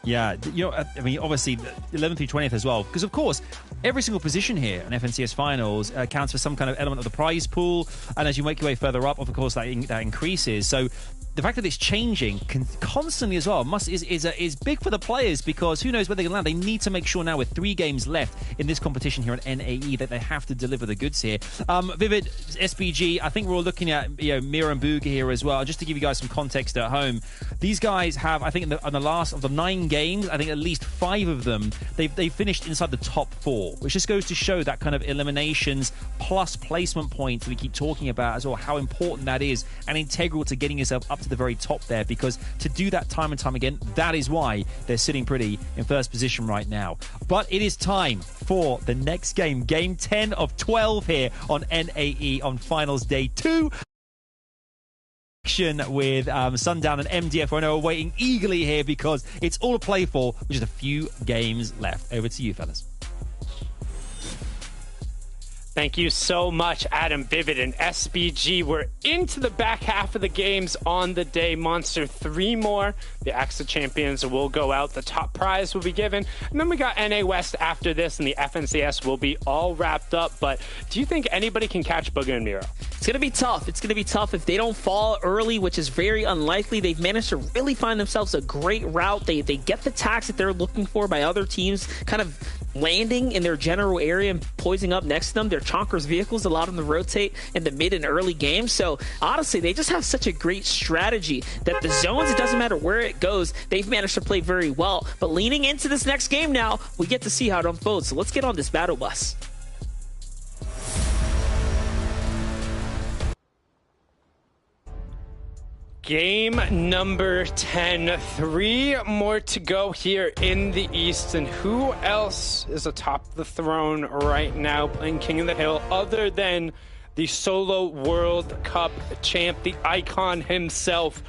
Yeah, you know, I mean, obviously 11th through 20th as well, because of course every single position here in FNCS finals counts for some kind of element of the prize pool, and as you make your way further up, of course that increases. So the fact that it's changing constantly as well is big for the players, because who knows where they're going to land. They need to make sure now, with 3 games left in this competition here at NAE, that they have to deliver the goods here. Vivid, SBG, I think we're all looking at Mira and Bugha here as well. Just to give you guys some context at home, these guys have, I think, on the last of the 9 games, I think at least 5 of them, they finished inside the top 4, which just goes to show that kind of eliminations plus placement points that we keep talking about as well, how important that is and integral to getting yourself up to the very top there, because to do that time and time again, that is why they're sitting pretty in first position right now. But it is time for the next game, game 10 of 12 here on NAE on finals day 2. With Sundown and MDF. I know we're waiting eagerly here because it's all to play for, with just a few games left. Over to you, fellas. Thank you so much, Adam, Vivid, and SBG. We're into the back half of the games on the day. Monster 3 more. The AXA champions will go out. The top prize will be given. And then we got NA West after this, and the FNCS will be all wrapped up. But do you think anybody can catch Bugha and Mira? It's going to be tough. It's going to be tough if they don't fall early, which is very unlikely. They've managed to really find themselves a great route. They get the tax that they're looking for by other teams kind of landing in their general area and poising up next to them. Their Chonkers vehicles allow them to rotate in the mid and early game. So honestly, they just have such a great strategy that the zones, it doesn't matter where it goes, they've managed to play very well. But leaning into this next game now, we get to see how it unfolds. So let's get on this battle bus. Game number 10. 3 more to go here in the East. And who else is atop the throne right now playing King of the Hill other than the solo World Cup champ, the icon himself,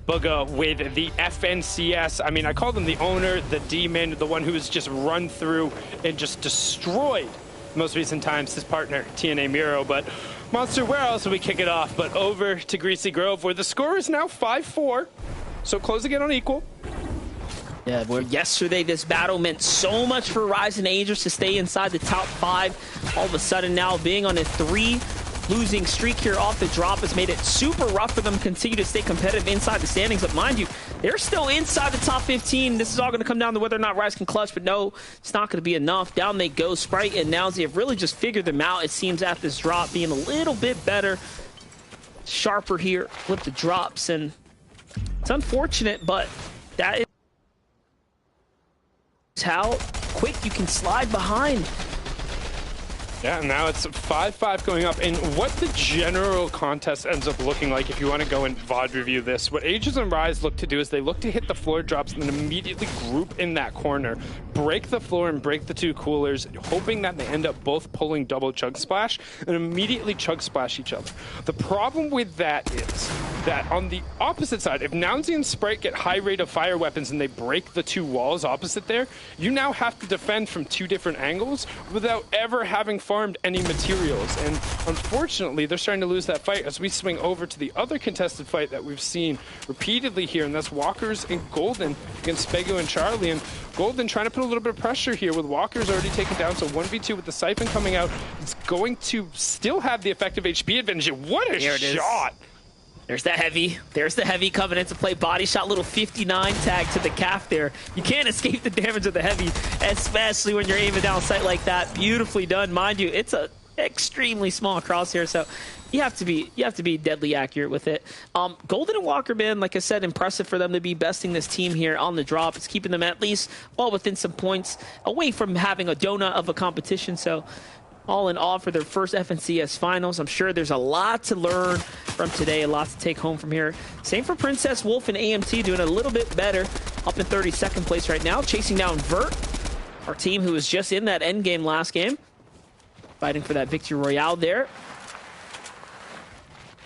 Bugha, with the FNCS. I mean, I call him the owner, the demon, the one who has just run through and just destroyed most recent times his partner, TNA Miro. But Monster, where else will we kick it off but over to Greasy Grove, where the score is now 5-4, so closing in on equal. Yeah, where yesterday this battle meant so much for Rise and Angels to stay inside the top 5. All of a sudden now being on a 3 losing streak here off the drop has made it super rough for them to continue to stay competitive inside the standings. But mind you, they're still inside the top 15. This is all going to come down to whether or not Rise can clutch, but no, it's not going to be enough. Down they go. Sprite and Nowsy have really just figured them out, it seems, after this drop, being a little bit better, sharper here with the drops. And it's unfortunate, but that is how quick you can slide behind. Yeah, now it's 5-5 going up. And what the general contest ends up looking like, if you want to go and VOD review this, what Aegis and Rise look to do is they look to hit the floor drops and then immediately group in that corner, break the floor and break the two coolers, hoping that they end up both pulling double chug splash and immediately chug splash each other. The problem with that is that on the opposite side, if Nowsy and Sprite get high rate of fire weapons and they break the two walls opposite there, you now have to defend from two different angles without ever having farmed any materials. And unfortunately, they're starting to lose that fight as we swing over to the other contested fight that we've seen repeatedly here, and that's Walkers and Golden against Spegu and Charlie. And Golden trying to put a little bit of pressure here with Walkers already taken down, so 1v2 with the Siphon coming out. It's going to still have the effective HP advantage. What a shot! There's the heavy. There's the heavy coming into play. Body shot, little 59 tag to the calf there. You can't escape the damage of the heavy, especially when you're aiming down sight like that. Beautifully done. Mind you, it's a extremely small crosshair, so you have to be deadly accurate with it. Golden and Walker, man, like I said, impressive for them to be besting this team here on the drop. It's keeping them at least well within some points away from having a donut of a competition. So all in all, for their first FNCS finals, I'm sure there's a lot to learn from today, a lot to take home from here. Same for Princess Wolf and AMT, doing a little bit better, up in 32nd place right now, chasing down Vert, our team who was just in that end game last game, fighting for that victory royale there.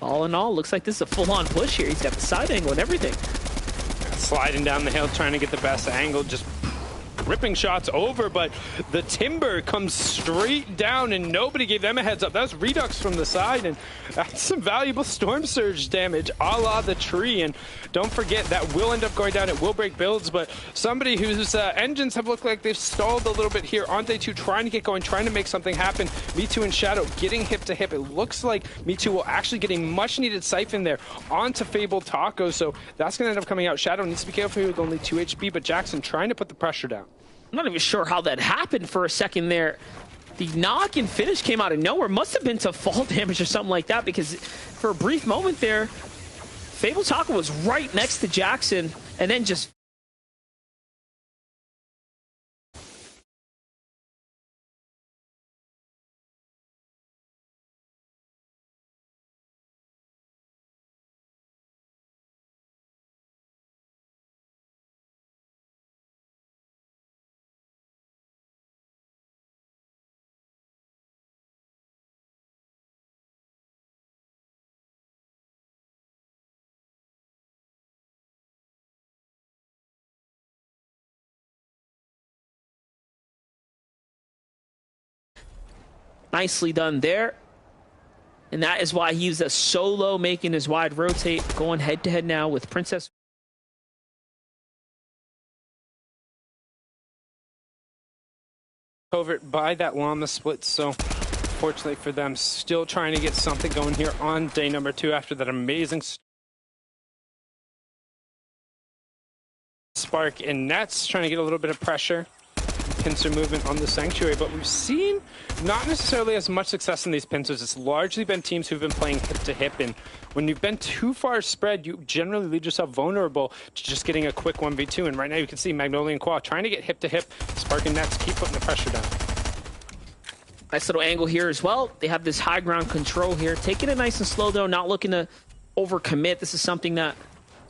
All in all, looks like this is a full-on push here. He's got the side angle and everything. Sliding down the hill, trying to get the best angle, just ripping shots over, but the timber comes straight down and nobody gave them a heads up. That was Redux from the side, and that's some valuable Storm Surge damage a la the tree. And don't forget, that will end up going down. It will break builds, but somebody whose engines have looked like they've stalled a little bit here on day 2, trying to get going, trying to make something happen. Me2 and Shadow getting hip to hip. It looks like Me2 will actually get a much needed siphon there onto Fabled Taco, so that's going to end up coming out. Shadow needs to be careful here with only 2 HP, but Jackson trying to put the pressure down. I'm not even sure how that happened for a second there. The knock and finish came out of nowhere. Must have been to fall damage or something like that, because for a brief moment there, Fabled Taco was right next to Jackson and then just nicely done there. And that is why he used a solo, making his wide rotate, going head-to-head now with Princess. Covert by that llama split, so fortunately for them, still trying to get something going here on day number 2 after that amazing spark. And Nets trying to get a little bit of pressure. Pincer movement on the Sanctuary, but we've seen not necessarily as much success in these pincers. It's largely been teams who've been playing hip to hip, and when you've been too far spread, you generally leave yourself vulnerable to just getting a quick 1v2. And right now you can see Magnolia and Qua trying to get hip to hip. Spark and Nets keep putting the pressure down. Nice little angle here as well. They have this high ground control here, taking it nice and slow though, not looking to overcommit. This is something that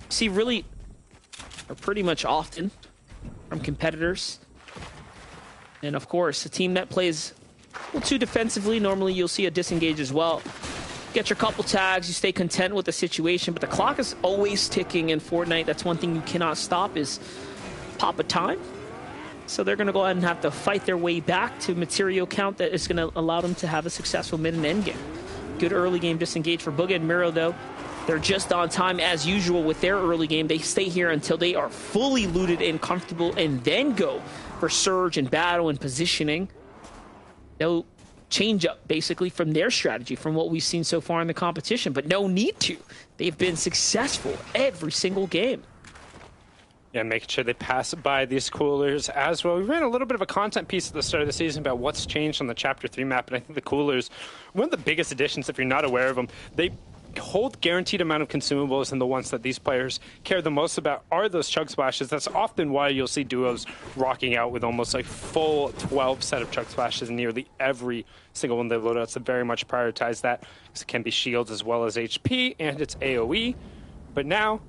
you see really, or pretty much often, from competitors. And of course, a team that plays a little too defensively, normally you'll see a disengage as well. Get your couple tags, you stay content with the situation, but the clock is always ticking in Fortnite. That's one thing you cannot stop, is pop of time. So they're going to go ahead and have to fight their way back to material count that is going to allow them to have a successful mid and end game. Good early game disengage for Booga and Miro, though. They're just on time as usual with their early game. They stay here until they are fully looted and comfortable, and then go for surge and battle and positioning. No change up basically from their strategy, from what we've seen so far in the competition, but no need to. They've been successful every single game. Yeah, making sure they pass by these coolers as well. We ran a little bit of a content piece at the start of the season about what's changed on the Chapter 3 map, and I think the coolers, one of the biggest additions, if you're not aware of them, they hold guaranteed amount of consumables, and the ones that these players care the most about are those chug splashes. That's often why you'll see duos rocking out with almost like full 12 set of chug splashes in nearly every single one of their loadouts. They very much prioritize that, because it can be shields as well as HP, and it's AoE. But now,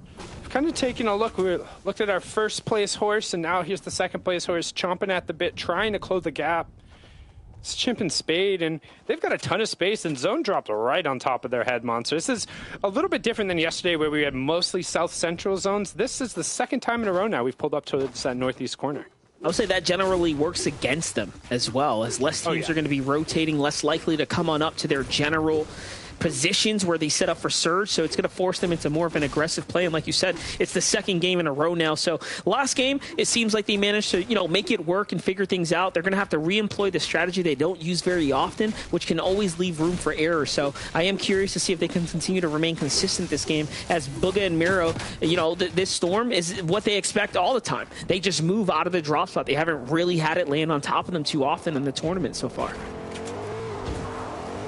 kind of taking a look, we looked at our first place horse, and now here's the second place horse chomping at the bit, trying to close the gap. It's Chimp and Spade, and they've got a ton of space, and Zone dropped right on top of their head monster. This is a little bit different than yesterday, where we had mostly south-central zones. This is the second time in a row now we've pulled up towards that northeast corner. I would say that generally works against them as well, as less teams are going to be rotating, less likely to come on up to their general positions where they set up for surge, so it's going to force them into more of an aggressive play. And like you said, it's the second game in a row now. So last game, it seems like they managed to, make it work and figure things out. They're going to have to re-employ the strategy they don't use very often, which can always leave room for error. So I am curious to see if they can continue to remain consistent this game, as Bugha and Miro, this Storm is what they expect all the time. They just move out of the drop spot. They haven't really had it land on top of them too often in the tournament so far.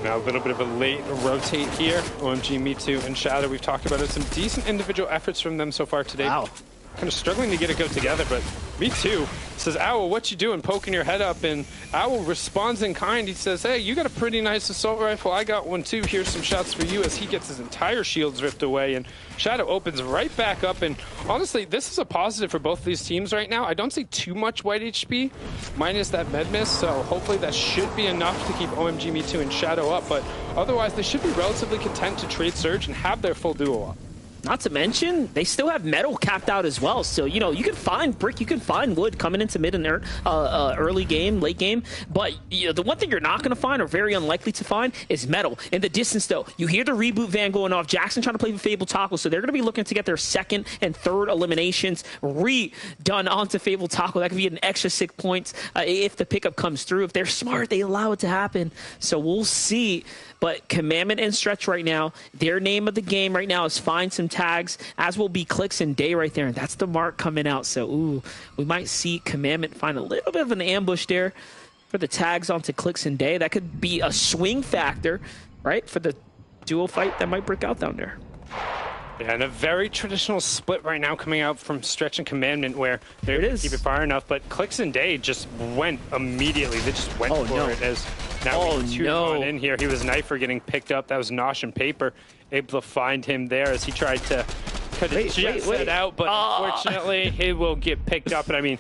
Now a little bit of a late rotate here. OMG, Me Too, and Shadow. We've talked about it. Some decent individual efforts from them so far today. Wow. Kind of struggling to get it go together, but Me Too says, Owl, what you doing? Poking your head up, and Owl responds in kind. He says, hey, you got a pretty nice assault rifle. I got one too. Here's some shots for you, as he gets his entire shields ripped away, and Shadow opens right back up. And honestly, this is a positive for both of these teams right now. I don't see too much white HP, minus that med miss, so hopefully that should be enough to keep OMG, Me Too, and Shadow up, but otherwise they should be relatively content to trade Surge and have their full duo up. Not to mention, they still have metal capped out as well. So, you can find brick, you can find wood coming into mid and early game, late game. But the one thing you're not going to find, or very unlikely to find, is metal. In the distance, though, you hear the reboot van going off. Jackson trying to play the Fable Taco, so they're going to be looking to get their second and third eliminations redone onto Fable Taco. That could be an extra 6 points if the pickup comes through. If they're smart, they allow it to happen. So we'll see. But Commandment and Stretch right now, their name of the game right now is find some tags, as will be Clicks and Day right there. And that's the mark coming out. So, we might see Commandment find a little bit of an ambush there for the tags onto Clicks and Day. That could be a swing factor, right, for the duo fight that might break out down there. Yeah, and a very traditional split right now coming out from Stretch and Commandment, where they're going to keep it far enough, but Clicks and Day just went immediately. They just went for it, as now we on in here. He was Knifer getting picked up. That was Nosh and Paper, able to find him there as he tried to cut his jet set out, but unfortunately he will get picked up. And I mean,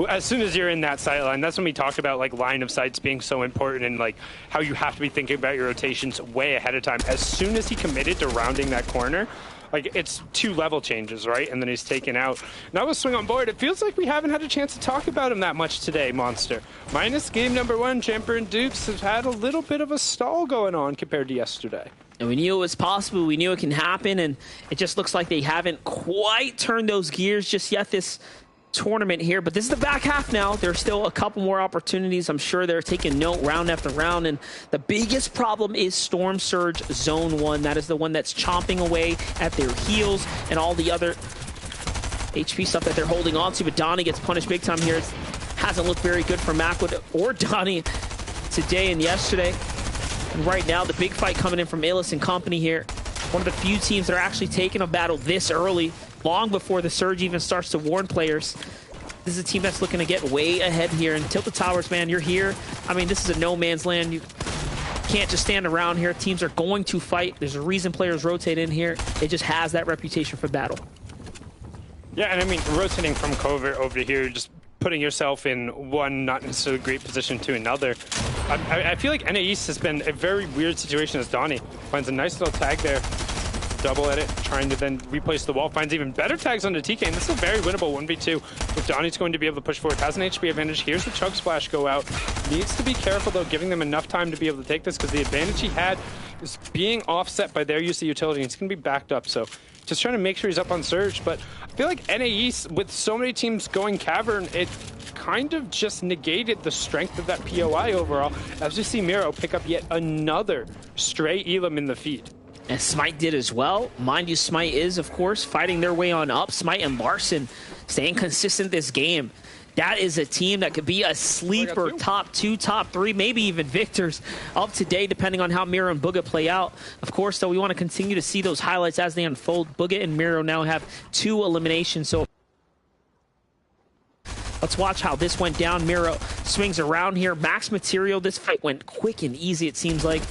as soon as you're in that sight line, that's when we talk about like line of sights being so important, and like how you have to be thinking about your rotations way ahead of time. As soon as he committed to rounding that corner, like, it's 2 level changes, right? And then he's taken out. Now we'll swing on board. It feels like we haven't had a chance to talk about him that much today, Monster. Minus game number 1, Jumper and Dukes have had a little bit of a stall going on compared to yesterday. And we knew it was possible. We knew it can happen. And it just looks like they haven't quite turned those gears just yet this tournament here. But this is the back half now. There's still a couple more opportunities. I'm sure they're taking note round after round. And the biggest problem is Storm Surge Zone 1. That is the one that's chomping away at their heels and all the other HP stuff that they're holding on to. But Donnie gets punished big time here. It hasn't looked very good for Macwood or Donnie today and yesterday. And right now, the big fight coming in from Illis and company here. One of the few teams that are actually taking a battle this early, long before the Surge even starts to warn players. This is a team that's looking to get way ahead here. And Tilt the Towers, man, you're here. I mean, this is a no man's land. You can't just stand around here. Teams are going to fight. There's a reason players rotate in here. It just has that reputation for battle. Yeah, and I mean, rotating from covert over to here, just putting yourself in one not necessarily great position to another. I feel like NA East has been a very weird situation, as Donnie finds a nice little tag there. Double at it, trying to then replace the wall, finds even better tags onto TK, and this is a very winnable 1v2. If Donnie's going to be able to push forward, has an HP advantage. Here's the Chug Splash go out. Needs to be careful, though, giving them enough time to be able to take this, because the advantage he had is being offset by their use of utility, and it's going to be backed up, so just trying to make sure he's up on Surge. But I feel like NA East, with so many teams going Cavern, it kind of just negated the strength of that POI overall, as we see Miro pick up yet another stray Elam in the feed. And Smite did as well. Mind you, Smite is, of course, fighting their way on up. Smite and Larson staying consistent this game. That is a team that could be a sleeper, top 2, top 3, maybe even victors of today, depending on how Miro and Bugha play out. Of course, though, we want to continue to see those highlights as they unfold. Bugha and Miro now have 2 eliminations, so let's watch how this went down. Miro swings around here. Max material. This fight went quick and easy, it seems like,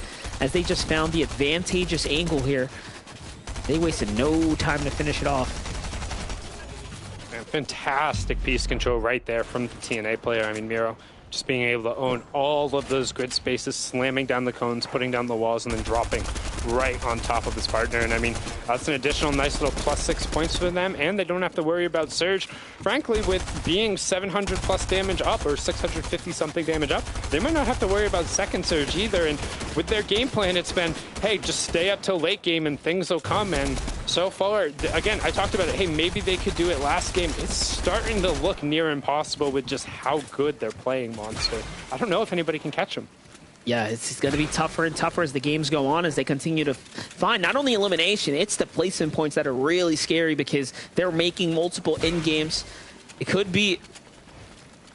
as they just found the advantageous angle here. They wasted no time to finish it off. Fantastic piece control right there from the TNA player. I mean, Miro just being able to own all of those grid spaces, slamming down the cones, putting down the walls, and then dropping right on top of his partner. And I mean, that's an additional nice little +6 points for them, and they don't have to worry about Surge. Frankly, with being 700 plus damage up, or 650 something damage up, they might not have to worry about second Surge either. And with their game plan, it's been, hey, just stay up till late game and things will come. And so far, again, I talked about it, hey, maybe they could do it last game. It's starting to look near impossible with just how good they're playing, Monster. I don't know if anybody can catch them. Yeah, it's going to be tougher and tougher as the games go on, as they continue to find not only elimination, it's the placement points that are really scary because they're making multiple end games. It could be,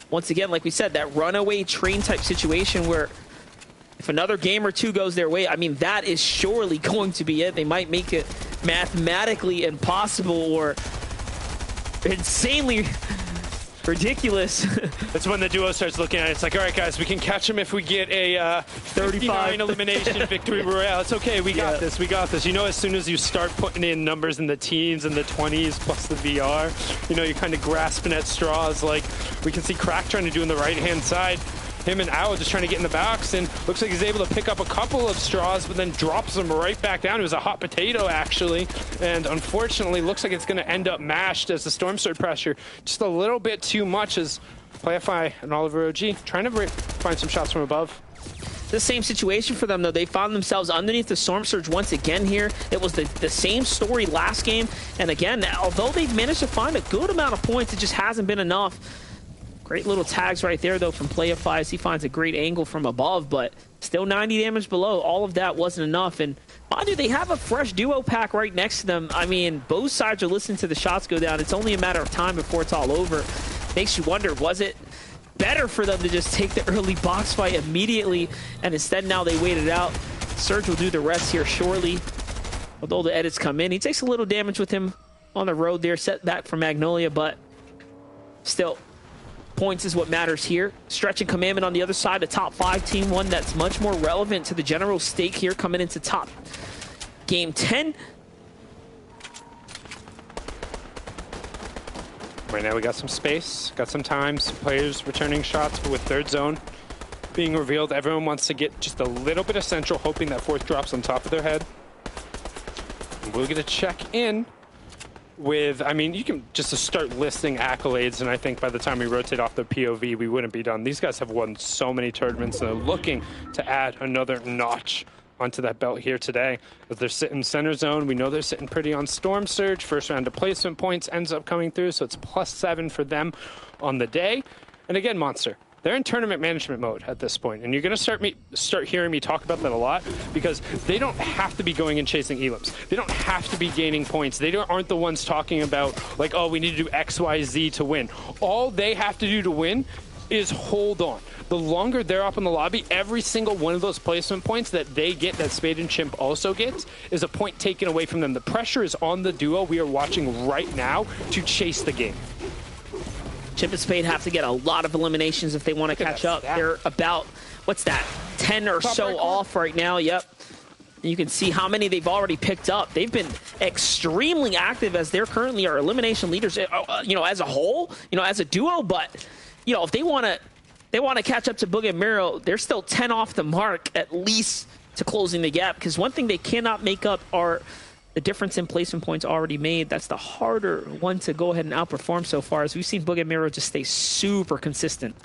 once again, like we said, that runaway train type situation where if another game or two goes their way, I mean, that is surely going to be it. They might make it mathematically impossible or insanely ridiculous. That's when the duo starts looking at it. It's like, all right, guys, we can catch them if we get a 39 elimination victory royale. It's okay. We got this. We got this. You know, as soon as you start putting in numbers in the teens and the 20s plus the VR, you know, you're kind of grasping at straws like we can see Crack trying to do on the right-hand side. Him and Owl just trying to get in the box, and looks like he's able to pick up a couple of straws, but then drops them right back down. It was a hot potato, actually, and unfortunately looks like it's going to end up mashed as the Storm Surge pressure just a little bit too much as PlayFi and Oliver OG trying to find some shots from above. The same situation for them, though. They found themselves underneath the Storm Surge once again here. It was the same story last game, and again, although they've managed to find a good amount of points, it just hasn't been enough. Great little tags right there, though, from PlayFi as he finds a great angle from above, but still 90 damage below. All of that wasn't enough. And mind you, they have a fresh duo pack right next to them. I mean, both sides are listening to the shots go down. It's only a matter of time before it's all over. Makes you wonder, was it better for them to just take the early box fight immediately, and instead now they waited out? Surge will do the rest here shortly, although the edits come in. He takes a little damage with him on the road there, set back from Magnolia, but still, points is what matters here. Stretch and Commandment on the other side, a top 5 team, one that's much more relevant to the general stake here coming into top game 10. Right now we got some space, got some time, some players returning shots, but with third zone being revealed, everyone wants to get just a little bit of central, hoping that fourth drops on top of their head. And we'll get a check in with, I mean, you can just start listing accolades, and I think by the time we rotate off the POV, we wouldn't be done. These guys have won so many tournaments, and they're looking to add another notch onto that belt here today. As they're sitting center zone, we know they're sitting pretty on Storm Surge. First round of placement points ends up coming through, so it's +7 for them on the day. And again, Monster, they're in tournament management mode at this point, and you're going to start hearing me talk about that a lot, because they don't have to be going and chasing elims. They don't have to be gaining points. They aren't the ones talking about, like, oh, we need to do X, Y, Z to win. All they have to do to win is hold on. The longer they're up in the lobby, every single one of those placement points that they get, that Spade and Chimp also gets, is a point taken away from them. The pressure is on the duo we are watching right now to chase the game. Chimp and Spade have to get a lot of eliminations if they want to catch up. They're about, what's that, 10 or so off right now. Yep. You can see how many they've already picked up. They've been extremely active, as they're currently our elimination leaders, you know, as a whole, you know, as a duo. But, you know, if they want to catch up to Bugha and Miro, they're still 10 off the mark at least to closing the gap. Because one thing they cannot make up are the difference in placement points already made. That's the harder one to go ahead and outperform so far, as we've seen Bugha and Miro just stay super consistent.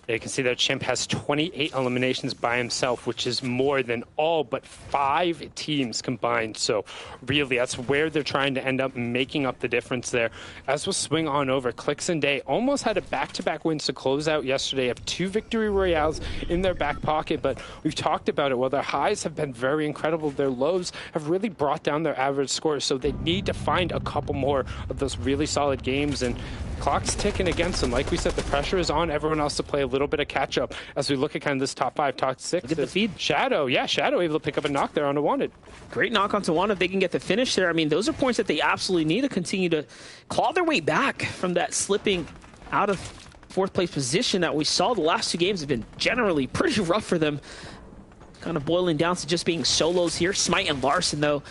You can see that Chimp has 28 eliminations by himself, which is more than all but 5 teams combined. So really, that's where they're trying to end up making up the difference there. As we'll swing on over, Clix and Day almost had a back-to-back wins to close out yesterday, have 2 victory royales in their back pocket, but we've talked about it. While their highs have been very incredible, their lows have really brought down their average scores, so they need to find a couple more of those really solid games, and clock's ticking against them. Like we said, the pressure is on everyone else to play a little bit of catch-up as we look at kind of this top 5, top 6. Look at the feed. Shadow able to pick up a knock there on a wanted. Great knock on Tawana if they can get the finish there. I mean, those are points that they absolutely need to continue to claw their way back from that slipping out of 4th place position that we saw. The last 2 games have been generally pretty rough for them. Kind of boiling down to just being solos here. Smite and Larson, though,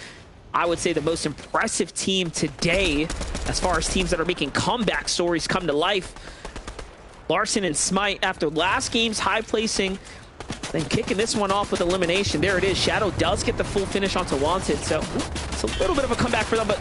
I would say the most impressive team today as far as teams that are making comeback stories come to life. Larson and Smite, after last game's high placing, then kicking this one off with elimination. There it is. Shadow does get the full finish onto Wanted, so it's a little bit of a comeback for them, but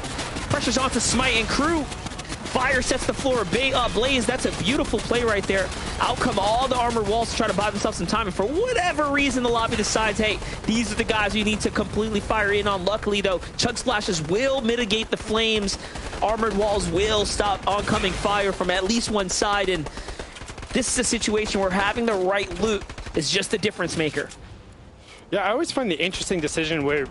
pressure's onto Smite and crew. Fire sets the floor ablaze. That's a beautiful play right there. Out come all the armored walls to try to buy themselves some time. And for whatever reason, the lobby decides, hey, these are the guys you need to completely fire in on. Luckily, though, chug splashes will mitigate the flames. Armored walls will stop oncoming fire from at least one side. And this is a situation where having the right loot is just the difference maker. Yeah, I always find the interesting decision where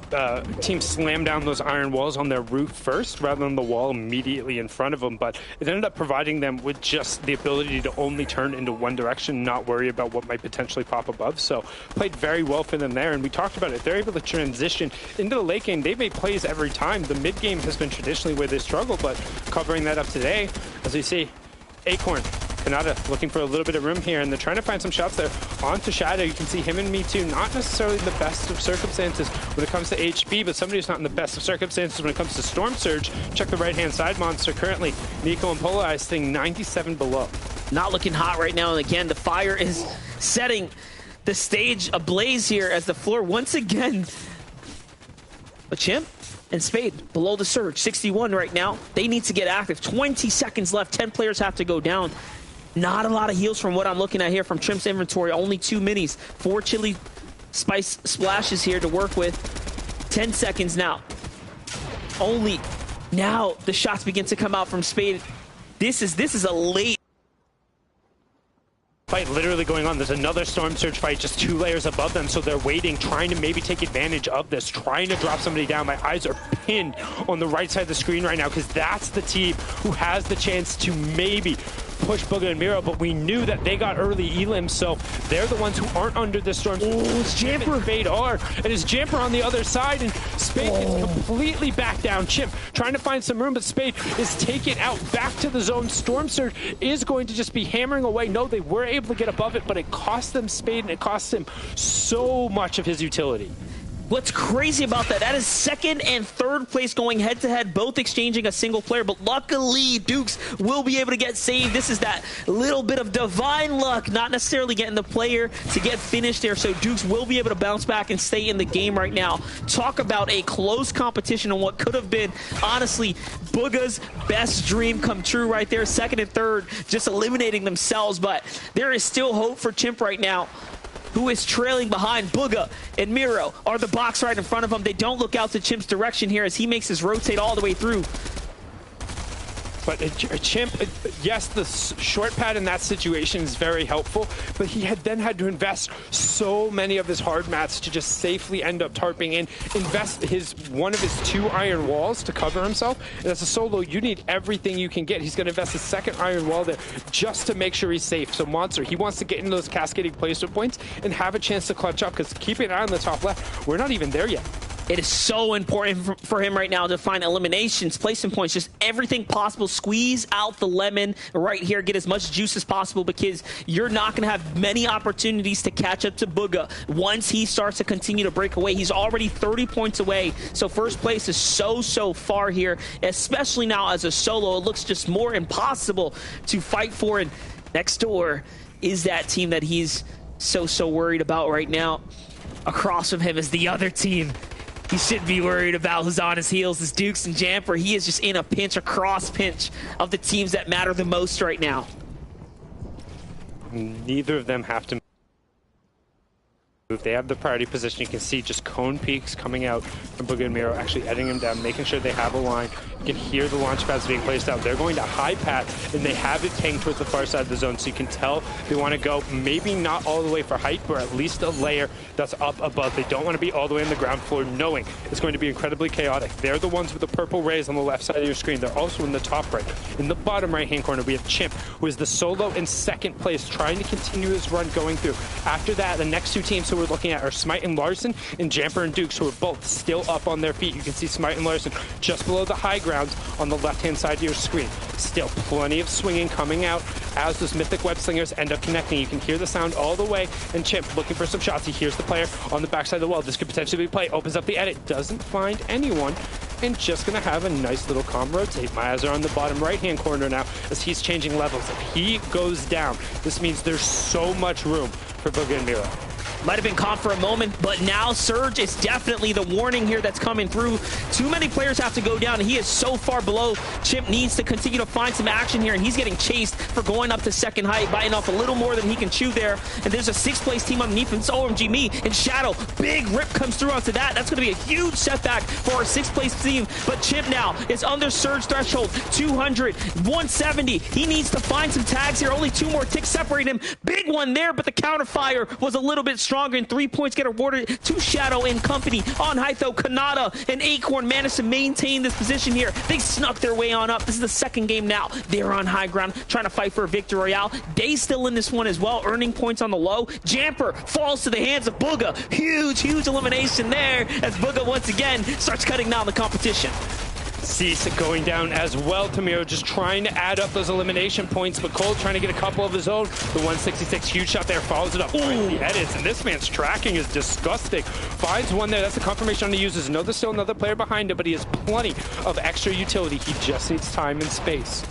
teams slam down those iron walls on their roof first rather than the wall immediately in front of them, but it ended up providing them with just the ability to only turn into one direction, not worry about what might potentially pop above. So played very well for them there, and we talked about it. They're able to transition into the late game. They made plays every time. The mid game has been traditionally where they struggle, but covering that up today, as you see, Acorn, Kanata looking for a little bit of room here, and they're trying to find some shots there onto Shadow. You can see him and Me Too, not necessarily in the best of circumstances when it comes to HB, but somebody who's not in the best of circumstances when it comes to Storm Surge. Check the right-hand side monster currently. Nico and Polarized thing 97 below. Not looking hot right now, and again, the fire is setting the stage ablaze here as the floor once again. A Chimp and Spade below the surge, 61 right now. They need to get active. 20 seconds left, 10 players have to go down. Not a lot of heals from what I'm looking at here from Chimp's inventory. Only 2 minis, 4 chili spice splashes here to work with. 10 seconds now. Only now the shots begin to come out from Spade. This is a late fight literally going on. There's another Storm Surge fight just 2 layers above them, so they're waiting, trying to maybe take advantage of this, trying to drop somebody down. My eyes are pinned on the right side of the screen right now because that's the team who has the chance to maybe push Booga and Miro, but we knew that they got early elims, so they're the ones who aren't under the Storm. Oh, it's Jamper. Spade are, and it's Jamper on the other side, and Spade is completely back down. Chimp trying to find some room, but Spade is taken out back to the zone. Storm Surge is going to just be hammering away. No, they were able to get above it, but it cost them Spade, and it cost him so much of his utility. What's crazy about that is 2nd and 3rd place going head-to-head, both exchanging a single player, but luckily Dukes will be able to get saved. This is that little bit of divine luck, not necessarily getting the player to get finished there, so Dukes will be able to bounce back and stay in the game right now. Talk about a close competition on what could have been, honestly, Booga's best dream come true right there. 2nd and 3rd just eliminating themselves, but there is still hope for Chimp right now, who is trailing behind. Booga and Miro are the box right in front of him. They don't look out to Chimp's direction here as he makes his rotate all the way through. But Chimp, yes, the short pad in that situation is very helpful, but he then had to invest so many of his hard mats to just safely end up tarping in, invest one of his 2 iron walls to cover himself. And as a solo, you need everything you can get. He's going to invest a 2nd iron wall there just to make sure he's safe. So Monster, he wants to get into those cascading placement points and have a chance to clutch up, because keeping an eye on the top left, we're not even there yet. It is so important for him right now to find eliminations, placement points, just everything possible. Squeeze out the lemon right here, get as much juice as possible, because you're not going to have many opportunities to catch up to Booga once he starts to continue to break away. He's already 30 points away, so 1st place is so far here, especially now as a solo. It looks just more impossible to fight for, and next door is that team that he's so worried about right now. Across from him is the other team he should be worried about, who's on his heels, is Dukes and Jamper. He is just in a pinch, a cross pinch of the teams that matter the most right now. Neither of them have to move. They have the priority position. You can see just cone peaks coming out from Booga and Miro, actually editing them down, making sure they have a line. You can hear the launch pads being placed out. They're going to high pat, and they have it pinged towards the far side of the zone, so you can tell they want to go maybe not all the way for height, but at least a layer that's up above. They don't want to be all the way on the ground floor, knowing it's going to be incredibly chaotic. They're the ones with the purple rays on the left side of your screen. They're also in the top right. In the bottom right-hand corner, we have Chimp, who is the solo in second place, trying to continue his run going through. After that, the next two teams who we're looking at are Smite and Larson, and Jamper and Dukes, who are both still up on their feet. You can see Smite and Larson just below the high ground on the left-hand side of your screen. Still plenty of swinging coming out as those Mythic Web Slingers end up connecting. You can hear the sound all the way, and Chimp looking for some shots. He hears the player on the backside of the wall. This could potentially be play. Opens up the edit, doesn't find anyone, and just going to have a nice little calm rotate. My eyes are on the bottom right-hand corner now as he's changing levels. If he goes down, this means there's so much room for Booga and Miro. Might have been caught for a moment, but now Surge is definitely the warning here that's coming through. Too many players have to go down, and he is so far below. Chimp needs to continue to find some action here, and he's getting chased for going up to second height, biting off a little more than he can chew there. And there's a sixth place team underneath, and it's OMG me and Shadow. Big rip comes through onto that. That's going to be a huge setback for our sixth place team. But Chimp now is under Surge threshold, 200, 170. He needs to find some tags here. Only two more ticks separate him. Big one there, but the counter fire was a little bit stronger, and 3 points get awarded to Shadow and company. On height though, Kanata and Acorn managed to maintain this position here. They snuck their way on up. This is the second game now. They're on high ground trying to fight for a victory royale. Day still in this one as well, earning points on the low. Jamper falls to the hands of Booga. Huge elimination there as Booga once again starts cutting down the competition. Cease going down as well. Tamiro just trying to add up those elimination points, but Cole trying to get a couple of his own. The 166 huge shot there follows it up. Finds the edits, and this man's tracking is disgusting. Finds one there. That's the confirmation on the users. No, there's still another player behind him, but he has plenty of extra utility. He just needs time and space.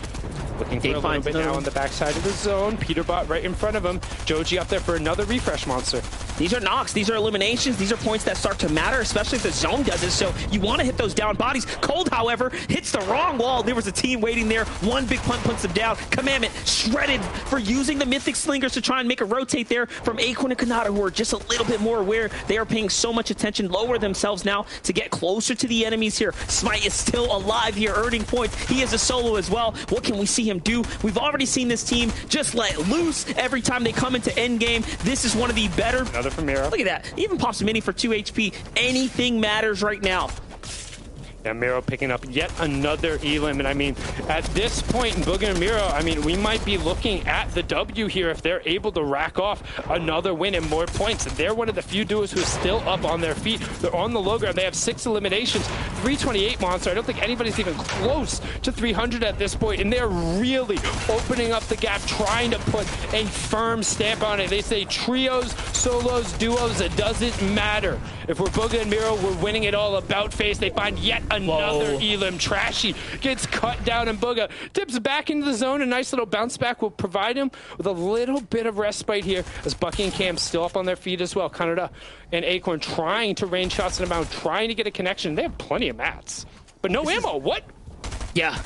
Looking for a little bit now on the backside of the zone. Peterbot right in front of him. Joji up there for another refresh monster. These are knocks. These are eliminations. These are points that start to matter, especially if the zone does it. So you want to hit those down bodies. Cold, however, hits the wrong wall. There was a team waiting there. One big punt puts them down. Commandment shredded for using the Mythic Slingers to try and make a rotate there from Acorn and Kanata, who are just a little bit more aware. They are paying so much attention, lower themselves now to get closer to the enemies here. Smite is still alive here, earning points. He is a solo as well. What can we see him do? We've already seen this team just let loose every time they come into endgame. This is one of the better. Another from Miro. Look at that. Even pops a mini for 2 HP. Anything matters right now. Yeah, Miro picking up yet another elim, and I mean, at this point in Booga and Miro, I mean, we might be looking at the W here if they're able to rack off another win and more points. And they're one of the few duos who's still up on their feet. They're on the low ground. They have 6 eliminations, 328 monster. I don't think anybody's even close to 300 at this point, and they're really opening up the gap, trying to put a firm stamp on it. They say trios, solos, duos, it doesn't matter. If we're Booga and Miro, we're winning it all about face. They find yet another elim. Trashy gets cut down, and Booga dips back into the zone. A nice little bounce back will provide him with a little bit of respite here as Bucky and Cam still up on their feet as well. Kanada and Acorn trying to range shots in the mound, trying to get a connection. They have plenty of mats, but no ammo. What? Yeah.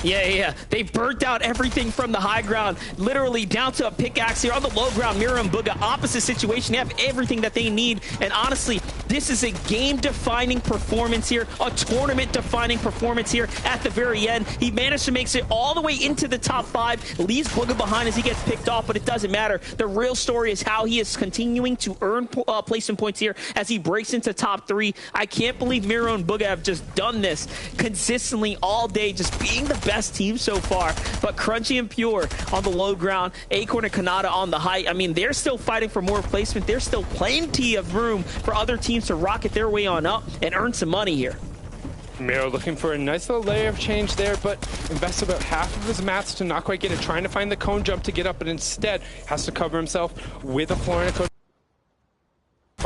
They burnt out everything from the high ground, literally down to a pickaxe here on the low ground. Miro and Booga, opposite situation. They have everything that they need, and honestly, this is a game-defining performance here, a tournament-defining performance here at the very end. He managed to make it all the way into the top 5, leaves Booga behind as he gets picked off, but it doesn't matter. The real story is how he is continuing to earn placement points here as he breaks into top 3. I can't believe Miro and Booga have just done this consistently all day, just being the best team so far. But Crunchy and Pure on the low ground, Acorn and Kanata on the height. I mean, they're still fighting for more placement. There's still plenty of room for other teams to rocket their way on up and earn some money here. Miro looking for a nice little layer of change there, but invests about half of his mats to not quite get it, trying to find the cone jump to get up, but instead has to cover himself with a Florida cone.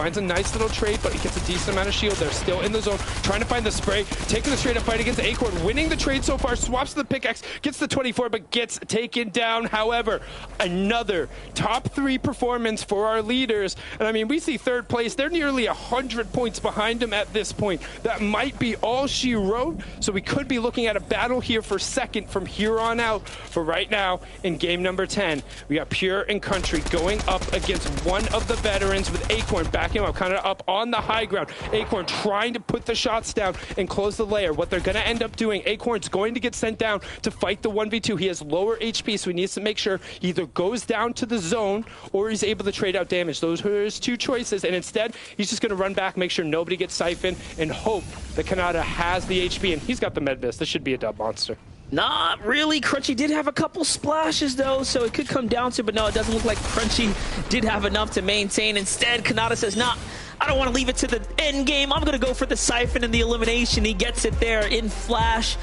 finds a nice little trade, but he gets a decent amount of shield. They're still in the zone, trying to find the spray, taking the straight up fight against Acorn, winning the trade so far, swaps the pickaxe, gets the 24, but gets taken down. However, another top 3 performance for our leaders. And I mean, we see third place. They're nearly 100 points behind him at this point. That might be all she wrote. So we could be looking at a battle here for second from here on out. For right now, in game number 10, we got Pure and Country going up against one of the veterans with Acorn backing up, kind of up on the high ground. Acorn trying to put the shots down and close the layer. What they're going to end up doing, Acorn's going to get sent down to fight the 1v2. He has lower HP, so he needs to make sure he either goes down to the zone or he's able to trade out damage. Those are his 2 choices, and instead, he's just going to run back, make sure nobody gets siphoned, and hope that Kanata has the HP, and he's got the med miss. This should be a dub monster. Not really. Crunchy did have a couple splashes, though, so it could come down to, but no, it doesn't look like Crunchy did have enough to maintain. Instead, Kanata says, nah, I don't want to leave it to the end game. I'm going to go for the siphon and the elimination. He gets it there in flash.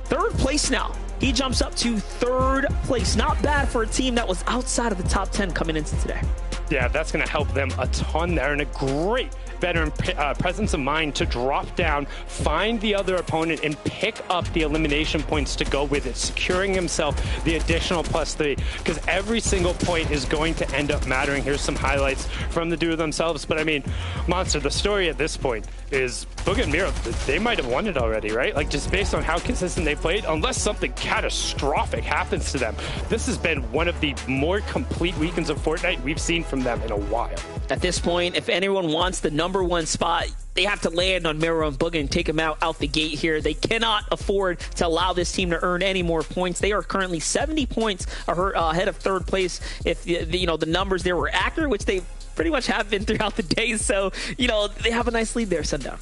Third place now. He jumps up to third place. Not bad for a team that was outside of the top 10 coming into today. Yeah, that's going to help them a ton there, and a great veteran presence of mind to drop down, find the other opponent, and pick up the elimination points to go with it, securing himself the additional +3, because every single point is going to end up mattering. Here's some highlights from the duo themselves, but I mean, Monster, the story at this point is Booga and Miro, they might have won it already, right? Like, just based on how consistent they played, unless something catastrophic happens to them, this has been one of the more complete weekends of Fortnite we've seen from them in a while. At this point, if anyone wants the #1 spot, they have to land on Miro and Booga and take them out the gate here. They cannot afford to allow this team to earn any more points. They are currently 70 points ahead of third place. If the numbers there were accurate, which they pretty much have been throughout the day, so they have a nice lead there, Sundown.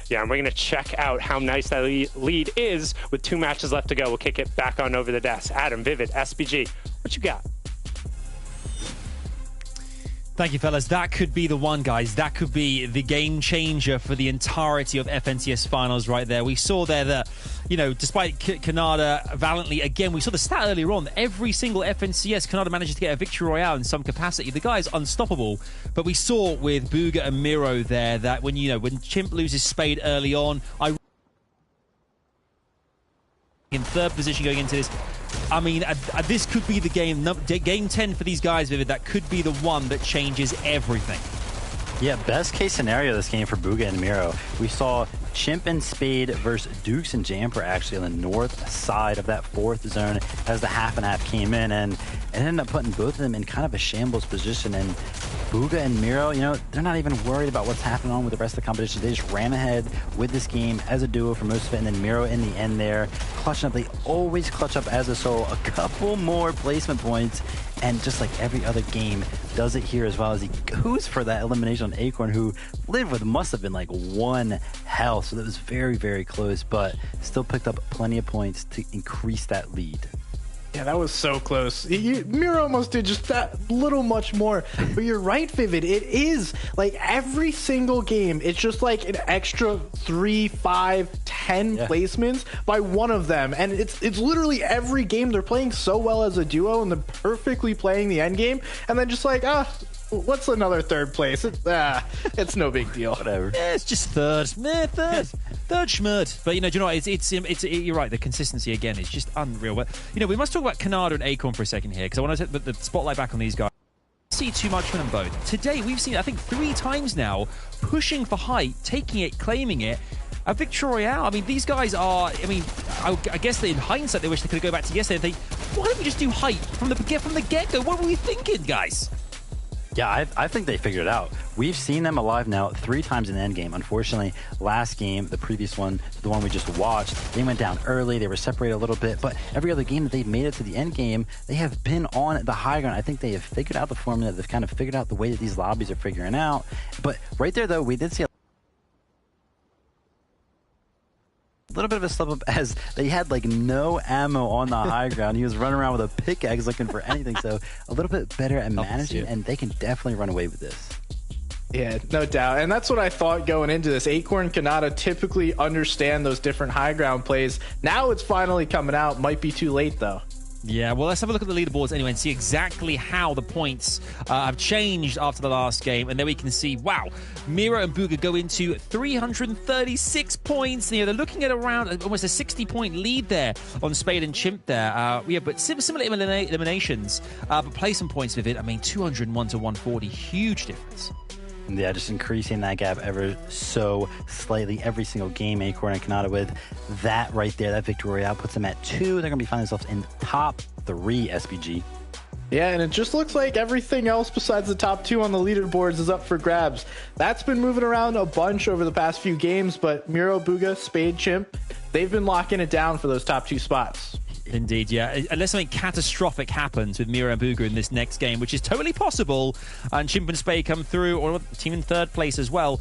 Yeah, and we're going to check out how nice that lead is with 2 matches left to go. We'll kick it back on over the desk. Adam, Vivid, SBG, what you got? Thank you, fellas. That could be the one, guys. That could be the game changer for the entirety of FNCS finals right there. We saw there that, despite Kanata valiantly, again, we saw the stat earlier on. Every single FNCS, Kanata manages to get a victory royale in some capacity. The guy's unstoppable. But we saw with Booga and Miro there that when Chimp loses Spade early on, in third position going into this. I mean, this could be the game 10 for these guys, Vivid. That could be the one that changes everything. Yeah, best case scenario this game for Booga and Miro. We saw Chimp and Spade versus Dukes and Jamper actually on the north side of that 4th zone as the half and half came in, and it ended up putting both of them in kind of a shambles position. And Booga and Miro, they're not even worried about what's happening on with the rest of the competition. They just ran ahead with this game as a duo for most of it, and then Miro in the end there clutching up. They always clutch up as a solo, a couple more placement points, and just like every other game, does it here as well as he goes for that elimination on Acorn, who lived with must have been like 1 health. So that was very, very close, but still picked up plenty of points to increase that lead. Yeah, that was so close. Miro almost did just that little much more. But you're right, Vivid. It is like every single game, it's just like an extra 3, 5, 10 placements by one of them. And it's literally every game they're playing so well as a duo and they're perfectly playing the end game. And then just like, what's another third place? It's no big deal. Whatever. Yeah, it's just third schmurd. But do you know what? It's you're right. The consistency again is just unreal. But we must talk about Kanata and Acorn for a second here, because I want to put the spotlight back on these guys. See too much from them both. Today we've seen, I think, 3 times now pushing for height, taking it, claiming it. A victory royale. I mean, these guys are. I mean, I guess that in hindsight they wish they could go back to yesterday and think, why don't we just do height from the get-go? What were we thinking, guys? Yeah, I think they figured it out. We've seen them alive now 3 times in the end game. Unfortunately, last game, the previous one, the one we just watched, they went down early. They were separated a little bit. But every other game that they've made it to the end game, they have been on the high ground. I think they have figured out the formula. They've kind of figured out the way that these lobbies are figuring out. But right there, though, we did see a little bit of a slip up as they had like no ammo on the high ground. He was running around with a pickaxe looking for anything. So a little bit better at managing, and they can definitely run away with this. Yeah, no doubt. And that's what I thought going into this. Acorn, Kanata typically understand those different high ground plays. Now it's finally coming out. Might be too late, though. Yeah, well, let's have a look at the leaderboards anyway and see exactly how the points have changed after the last game. And then we can see, wow, Mira and Bugha go into 336 points. You know, they're looking at around almost a 60-point lead there on Spade and Chimp there. Yeah, but similar eliminations, but play some points with it. I mean, 201 to 140, huge difference. Yeah, just increasing that gap ever so slightly every single game. Acorn and Kanata with that right there. That victory royale puts them at 2. They're going to be finding themselves in top 3 SPG. Yeah, and it just looks like everything else besides the top 2 on the leaderboards is up for grabs. That's been moving around a bunch over the past few games, but Miro, Bugha, Spade, Chimp, they've been locking it down for those top 2 spots. Indeed, yeah. Unless something catastrophic happens with Mira and Bugha in this next game, which is totally possible, and Chimp and Spade come through, or team in 3rd place as well,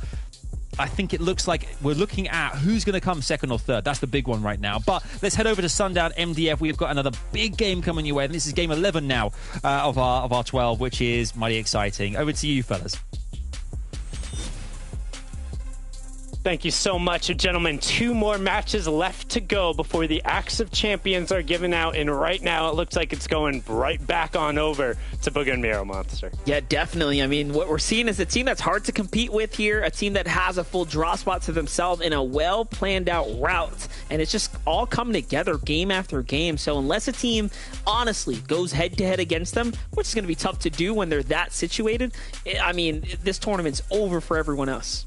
I think it looks like we're looking at who's going to come 2nd or 3rd. That's the big one right now. But let's head over to Sundown MDF. We've got another big game coming your way, and this is game 11 now of our 12, which is mighty exciting. Over to you, fellas. Thank you so much, gentlemen. 2 more matches left to go before the Axe of Champions are given out, and right now it looks like it's going right back on over to Bugha and Miro Monster. Yeah, definitely. I mean, what we're seeing is a team that's hard to compete with here, a team that has a full draw spot to themselves in a well-planned-out route, and it's just all coming together game after game. So unless a team, honestly, goes head-to-head against them, which is going to be tough to do when they're that situated, I mean, this tournament's over for everyone else.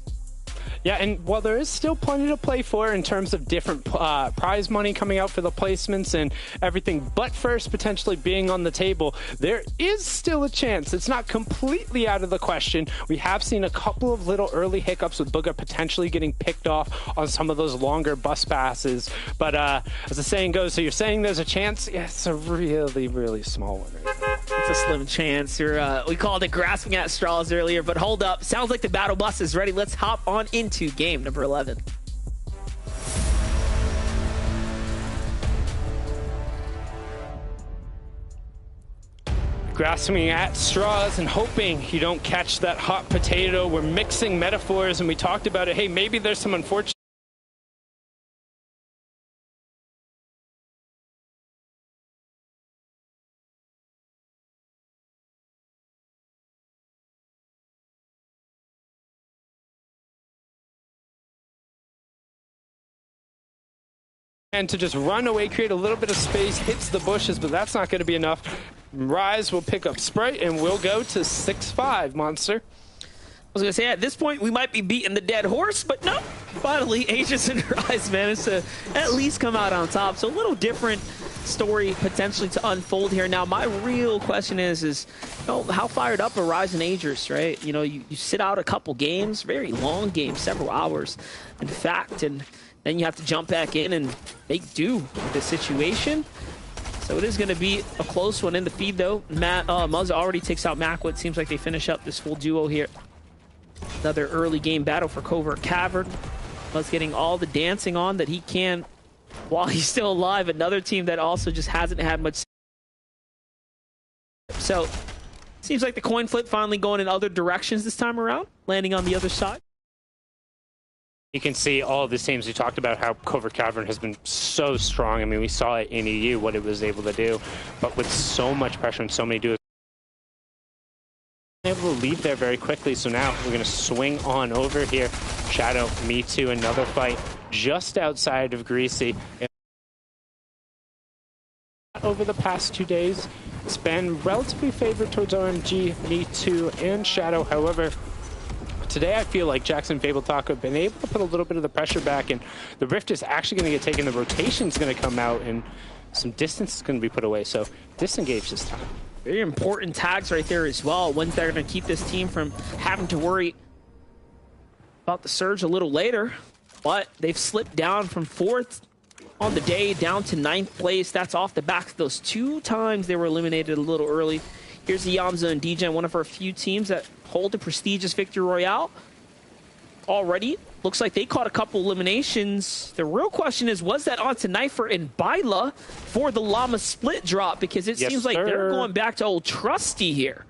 Yeah, and while there is still plenty to play for in terms of different prize money coming out for the placements and everything, but first potentially being on the table, there is still a chance. It's not completely out of the question. We have seen a couple of little early hiccups with Bugha potentially getting picked off on some of those longer bus passes. But as the saying goes, so you're saying there's a chance? Yeah, it's a really, really small one right now. It's a slim chance. We called it grasping at straws earlier, but hold up. Sounds like the battle bus is ready. Let's hop on into game number 11. Grasping at straws and hoping you don't catch that hot potato. We're mixing metaphors, and we talked about it. Hey, maybe there's some unfortunate and to just run away, create a little bit of space, hits the bushes, but that's not going to be enough. Rise will pick up Sprite, and we'll go to 6-5, Monster. I was going to say, at this point, we might be beating the dead horse, but no. Finally, Aegis and Rise managed to at least come out on top. So a little different story potentially to unfold here. Now, my real question is you know, how fired up are Rise and Aegis, right? You know, you sit out a couple games, very long games, several hours, in fact, and then you have to jump back in and make do with the situation. So it is going to be a close one in the feed, though. Muzz already takes out Macwood. Seems like they finish up this full duo here. Another early game battle for Covert Cavern. Muzz getting all the dancing on that he can while he's still alive. Another team that also just hasn't had much. So seems like the coin flip finally going in other directions this time around, landing on the other side. You can see all of these teams. We talked about how Covert Cavern has been so strong. I mean, we saw it in EU, what it was able to do. But with so much pressure and so many duos, able to leave there very quickly. So now we're going to swing on over here. Shadow, Me Too, another fight just outside of Greasy. Over the past 2 days, it's been relatively favored towards RMG, Me Too, and Shadow. However, today I feel like Jackson Fabletalk have been able to put a little bit of the pressure back, and the Rift is actually going to get taken. The rotation's going to come out, and some distance is going to be put away. So disengage this time. Very important tags right there as well. Ones that are going to keep this team from having to worry about the surge a little later. But they've slipped down from 4th on the day down to 9th place. That's off the back of those 2 times they were eliminated a little early. Here's the Yamza and DJ, one of our few teams that hold a prestigious victory royale already. Looks like they caught a couple eliminations. The real question is, was that onto Knifer and Baila for the Llama split drop? Because it seems like they're going back to old Trusty here.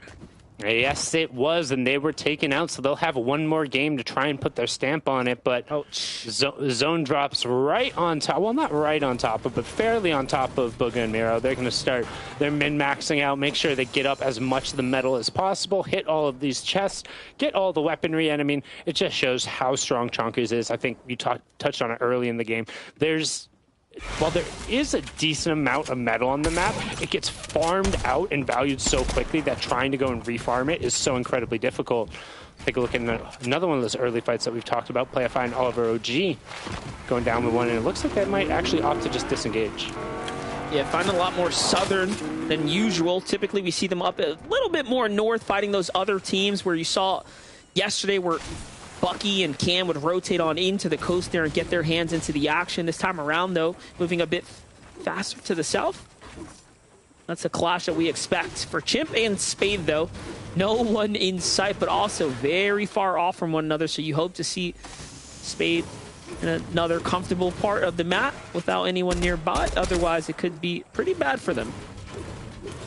Yes, it was, and they were taken out, so they'll have one more game to try and put their stamp on it, but Zone drops right on top, well, not right on top of, but fairly on top of Booga and Miro. They're going to start their min-maxing out, make sure they get up as much of the metal as possible, hit all of these chests, get all the weaponry, and I mean, it just shows how strong Chonkers is. I think you touched on it early in the game. While there is a decent amount of metal on the map, it gets farmed out and valued so quickly that trying to go and refarm it is so incredibly difficult. Take a look at another one of those early fights that we've talked about, Playify and Oliver OG going down with one, and it looks like they might actually opt to just disengage. Yeah, find a lot more southern than usual. Typically, we see them up a little bit more north fighting those other teams where you saw yesterday where Bucky and Cam would rotate on into the coast there and get their hands into the action. This time around, though, moving a bit faster to the south. That's a clash that we expect for Chimp and Spade, though. No one in sight, but also very far off from one another, so you hope to see Spade in another comfortable part of the map without anyone nearby. Otherwise, it could be pretty bad for them.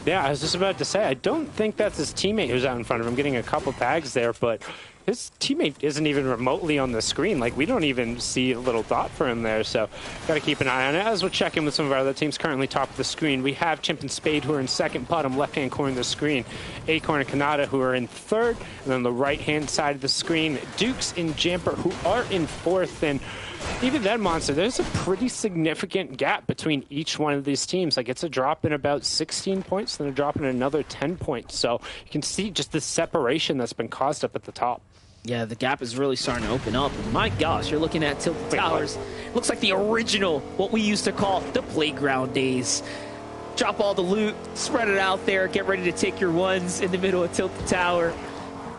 Yeah, I was just about to say, I don't think that's his teammate who's out in front of him, getting a couple tags there, but his teammate isn't even remotely on the screen. Like, we don't even see a little dot for him there, so got to keep an eye on it. As we'll check in with some of our other teams currently top of the screen, we have Chimp and Spade, who are in second, bottom left-hand corner of the screen. Acorn and Kanata, who are in third, and on the right-hand side of the screen, Dukes and Jamper, who are in fourth, and even then, Monster, there's a pretty significant gap between each one of these teams. Like, it's a drop in about 16 points, then a drop in another 10 points. So you can see just the separation that's been caused up at the top. Yeah, the gap is really starting to open up. My gosh, you're looking at Tilted Towers. Looks like the original, what we used to call the playground days. Drop all the loot, spread it out there, get ready to take your ones in the middle of Tilted Tower.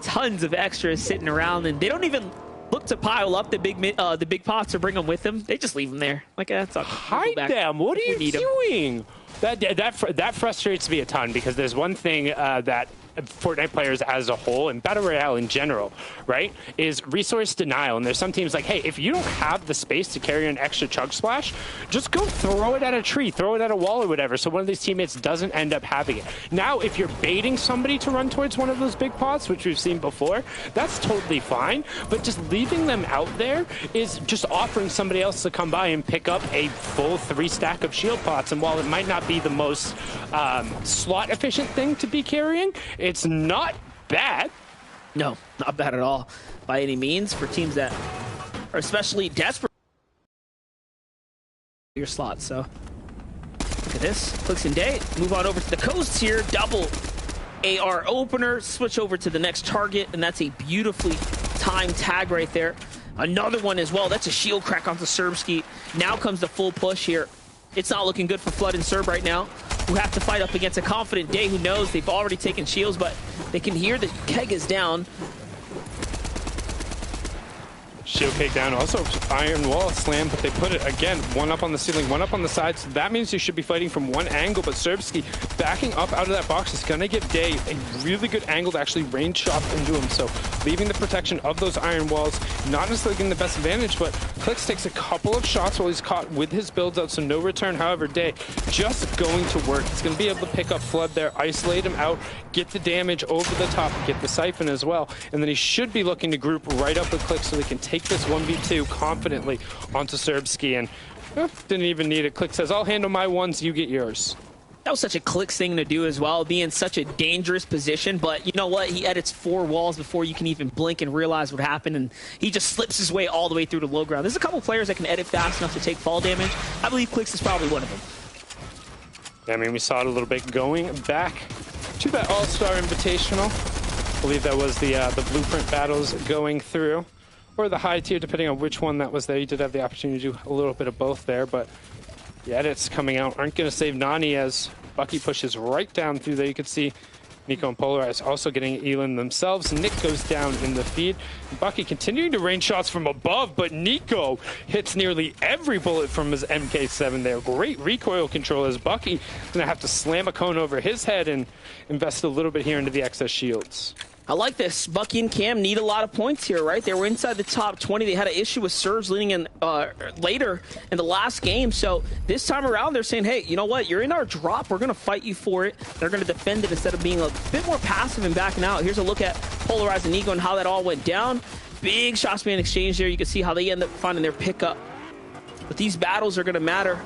Tons of extras sitting around, and they don't even look to pile up the big pots or bring them with them. They just leave them there. Like, that's all. Hide them. What are you doing? That frustrates me a ton, because there's one thing that Fortnite players as a whole and Battle Royale in general, right, is resource denial. And there's some teams like, hey, if you don't have the space to carry an extra chug splash, just go throw it at a tree, throw it at a wall or whatever, so one of these teammates doesn't end up having it. Now, if you're baiting somebody to run towards one of those big pots, which we've seen before, that's totally fine, but just leaving them out there is just offering somebody else to come by and pick up a full 3 stack of shield pots. And while it might not be the most slot efficient thing to be carrying, it's not bad. No, not bad at all by any means for teams that are especially desperate for your slots. So look at this. Clicks and Day. Move on over to the coast here. Double AR opener. Switch over to the next target, and that's a beautifully timed tag right there. Another one as well. That's a shield crack onto Serbski. Now comes the full push here. It's not looking good for Flood and Serb right now, who have to fight up against a confident Day who knows they've already taken shields, but they can hear the keg is down. Shield cake down, also iron wall slam, but they put it again, one up on the ceiling, one up on the side, so that means you should be fighting from one angle, but Serbski backing up out of that box is going to give Day a really good angle to actually range shot into him, so leaving the protection of those iron walls, not necessarily getting the best advantage, but Clicks takes a couple of shots while he's caught with his builds out, so no return. However, Day just going to work. He's going to be able to pick up Flood there, isolate him out, get the damage over the top, get the siphon as well, and then he should be looking to group right up with Clicks so they can take this 1v2 confidently onto Serbski, and didn't even need it. Click says, I'll handle my ones, you get yours. That was such a Clicks thing to do as well, be in such a dangerous position, but you know what? He edits 4 walls before you can even blink and realize what happened, and he just slips his way all the way through to low ground. There's a couple players that can edit fast enough to take fall damage. I believe Clicks is probably one of them. I mean, we saw it a little bit going back to that All-Star Invitational. I believe that was the Blueprint battles going through, or the high tier, depending on which one that was there. You did have the opportunity to do a little bit of both there, but the edits coming out aren't going to save Nani as Bucky pushes right down through there. You can see Nico and Polarize also getting Elin themselves. Nick goes down in the feed. Bucky continuing to rain shots from above, but Nico hits nearly every bullet from his MK7 there. Great recoil control as Bucky is going to have to slam a cone over his head and invest a little bit here into the excess shields. I like this. Bucky and Cam need a lot of points here, right? They were inside the top 20. They had an issue with Surge leading in later in the last game. So this time around, they're saying, hey, you know what? You're in our drop. We're going to fight you for it. They're going to defend it instead of being a bit more passive and backing out. Here's a look at Polarized and Ego and how that all went down. Big shots being exchanged there. You can see how they end up finding their pickup. But these battles are going to matter.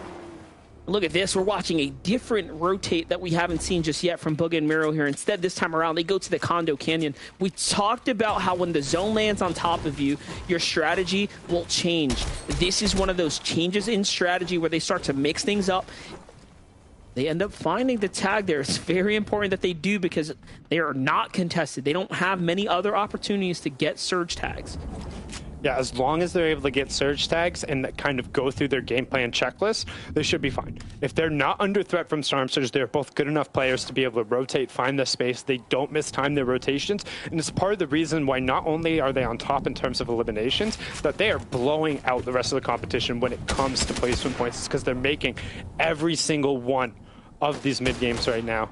Look at this. We're watching a different rotate that we haven't seen just yet from Bugha and Miro here. Instead, this time around, they go to the Condo Canyon. We talked about how when the zone lands on top of you, your strategy will change. This is one of those changes in strategy where they start to mix things up. They end up finding the tag there. It's very important that they do because they are not contested. They don't have many other opportunities to get surge tags. Yeah, as long as they're able to get surge tags and that kind of go through their game plan checklist, they should be fine. If they're not under threat from Storm Surge, they're both good enough players to be able to rotate, find the space. They don't mistime their rotations. And it's part of the reason why not only are they on top in terms of eliminations, but they are blowing out the rest of the competition when it comes to placement points. It's because they're making every single one of these mid games right now.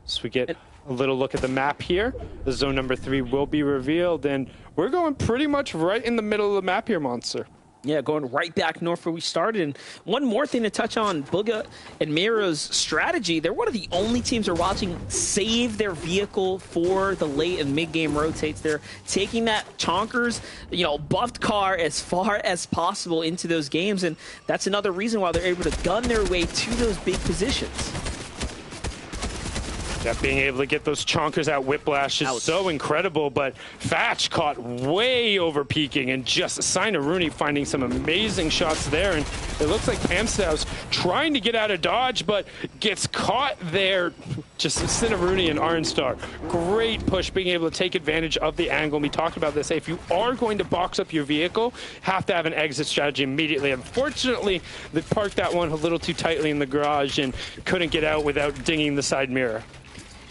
So we get a little look at the map here. The zone number 3 will be revealed, and we're going pretty much right in the middle of the map here, Monster. Yeah, going right back north where we started. And one more thing to touch on Bugha and Miro's strategy. They're one of the only teams we're watching save their vehicle for the late and mid-game rotates. They're taking that Chonkers, buffed car as far as possible into those games. And that's another reason why they're able to gun their way to those big positions. Yeah, being able to get those chonkers out Whiplash is so incredible, but Fatch caught way over peaking, and just Sina Rooney finding some amazing shots there. And it looks like Pamstow's trying to get out of dodge, but gets caught there. Just Sina Rooney and Arnstar. Great push, being able to take advantage of the angle. We talked about this. If you are going to box up your vehicle, have to have an exit strategy immediately. Unfortunately, they parked that one a little too tightly in the garage and couldn't get out without dinging the side mirror.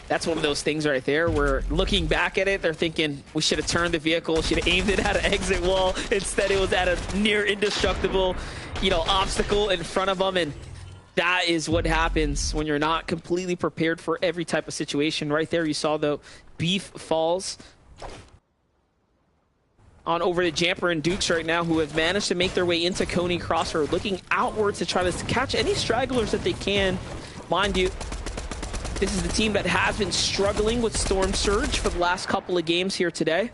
That's one of those things right there where looking back at it, they're thinking we should have turned the vehicle, should have aimed it at an exit wall. Instead, it was at a near indestructible, obstacle in front of them. And that is what happens when you're not completely prepared for every type of situation. Right there, you saw the Beef falls on over to Jamper and Dukes right now, who have managed to make their way into Coney Crossroad, looking outwards to try to catch any stragglers that they can. Mind you, this is the team that has been struggling with Storm Surge for the last couple of games here today.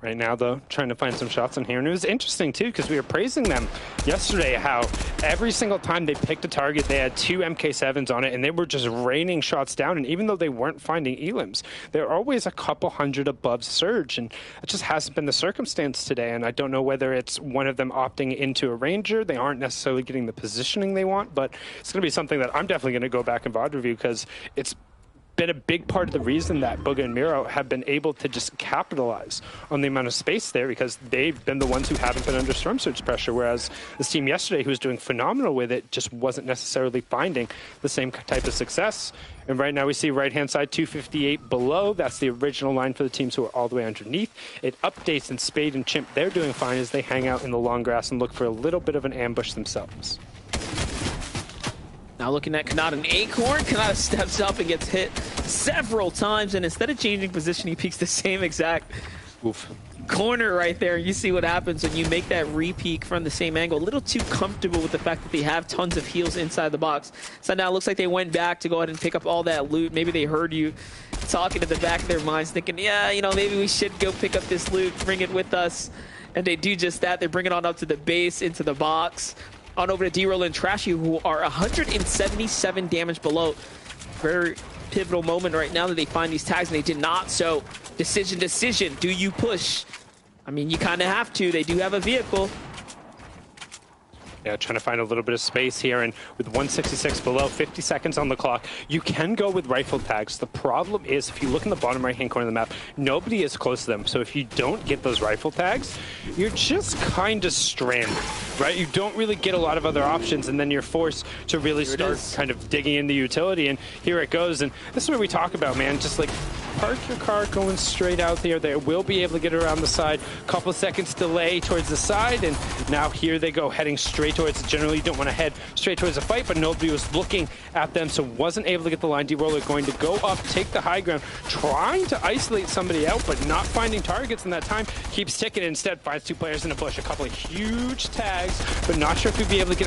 Right now, though, trying to find some shots in here. And it was interesting, too, because we were praising them yesterday, how every single time they picked a target, they had 2 MK7s on it, and they were just raining shots down. And even though they weren't finding elims, they're always a couple hundred above Surge. And it just hasn't been the circumstance today. And I don't know whether it's one of them opting into a Ranger. They aren't necessarily getting the positioning they want, but it's going to be something that I'm definitely going to go back and VOD review, because it's been a big part of the reason that Bugha and Miro have been able to just capitalize on the amount of space there, because they've been the ones who haven't been under Storm Surge pressure, whereas this team yesterday, who was doing phenomenal with it, just wasn't necessarily finding the same type of success. And right now we see right-hand side 258 below. That's the original line for the teams who are all the way underneath. It updates, and Spade and Chimp, they're doing fine as they hang out in the long grass and look for a little bit of an ambush themselves. Now looking at Kanata and Acorn, Kanata steps up and gets hit several times, and instead of changing position, he peeks the same exact corner right there. You see what happens when you make that re-peek from the same angle. A little too comfortable with the fact that they have tons of heals inside the box. So now it looks like they went back to go ahead and pick up all that loot. Maybe they heard you talking at the back of their minds, thinking, yeah, maybe we should go pick up this loot, bring it with us. And they do just that. They bring it on up to the base, into the box. On over to D-Roll and Trashy, who are 177 damage below. Very pivotal moment right now that they find these tags, and they did not. So decision. Do you push? I mean, you kind of have to. They do have a vehicle. Yeah, trying to find a little bit of space here, and with 166 below, 50 seconds on the clock, you can go with rifle tags. The problem is, if you look in the bottom right-hand corner of the map, nobody is close to them. So if you don't get those rifle tags, you're just kind of stranded, right? You don't really get a lot of other options, and then you're forced to really start kind of digging into utility, and here it goes. And this is what we talk about, man, just like park your car going straight out there. They will be able to get around the side. Couple seconds delay towards the side, and now here they go, heading straight towards it. Generally, you don't want to head straight towards the fight, but nobody was looking at them, so wasn't able to get the line. D-Roller going to go up, take the high ground, trying to isolate somebody out, but not finding targets in that time. Keeps ticking, and instead finds two players in a bush. A couple of huge tags, but not sure if he'd be able to get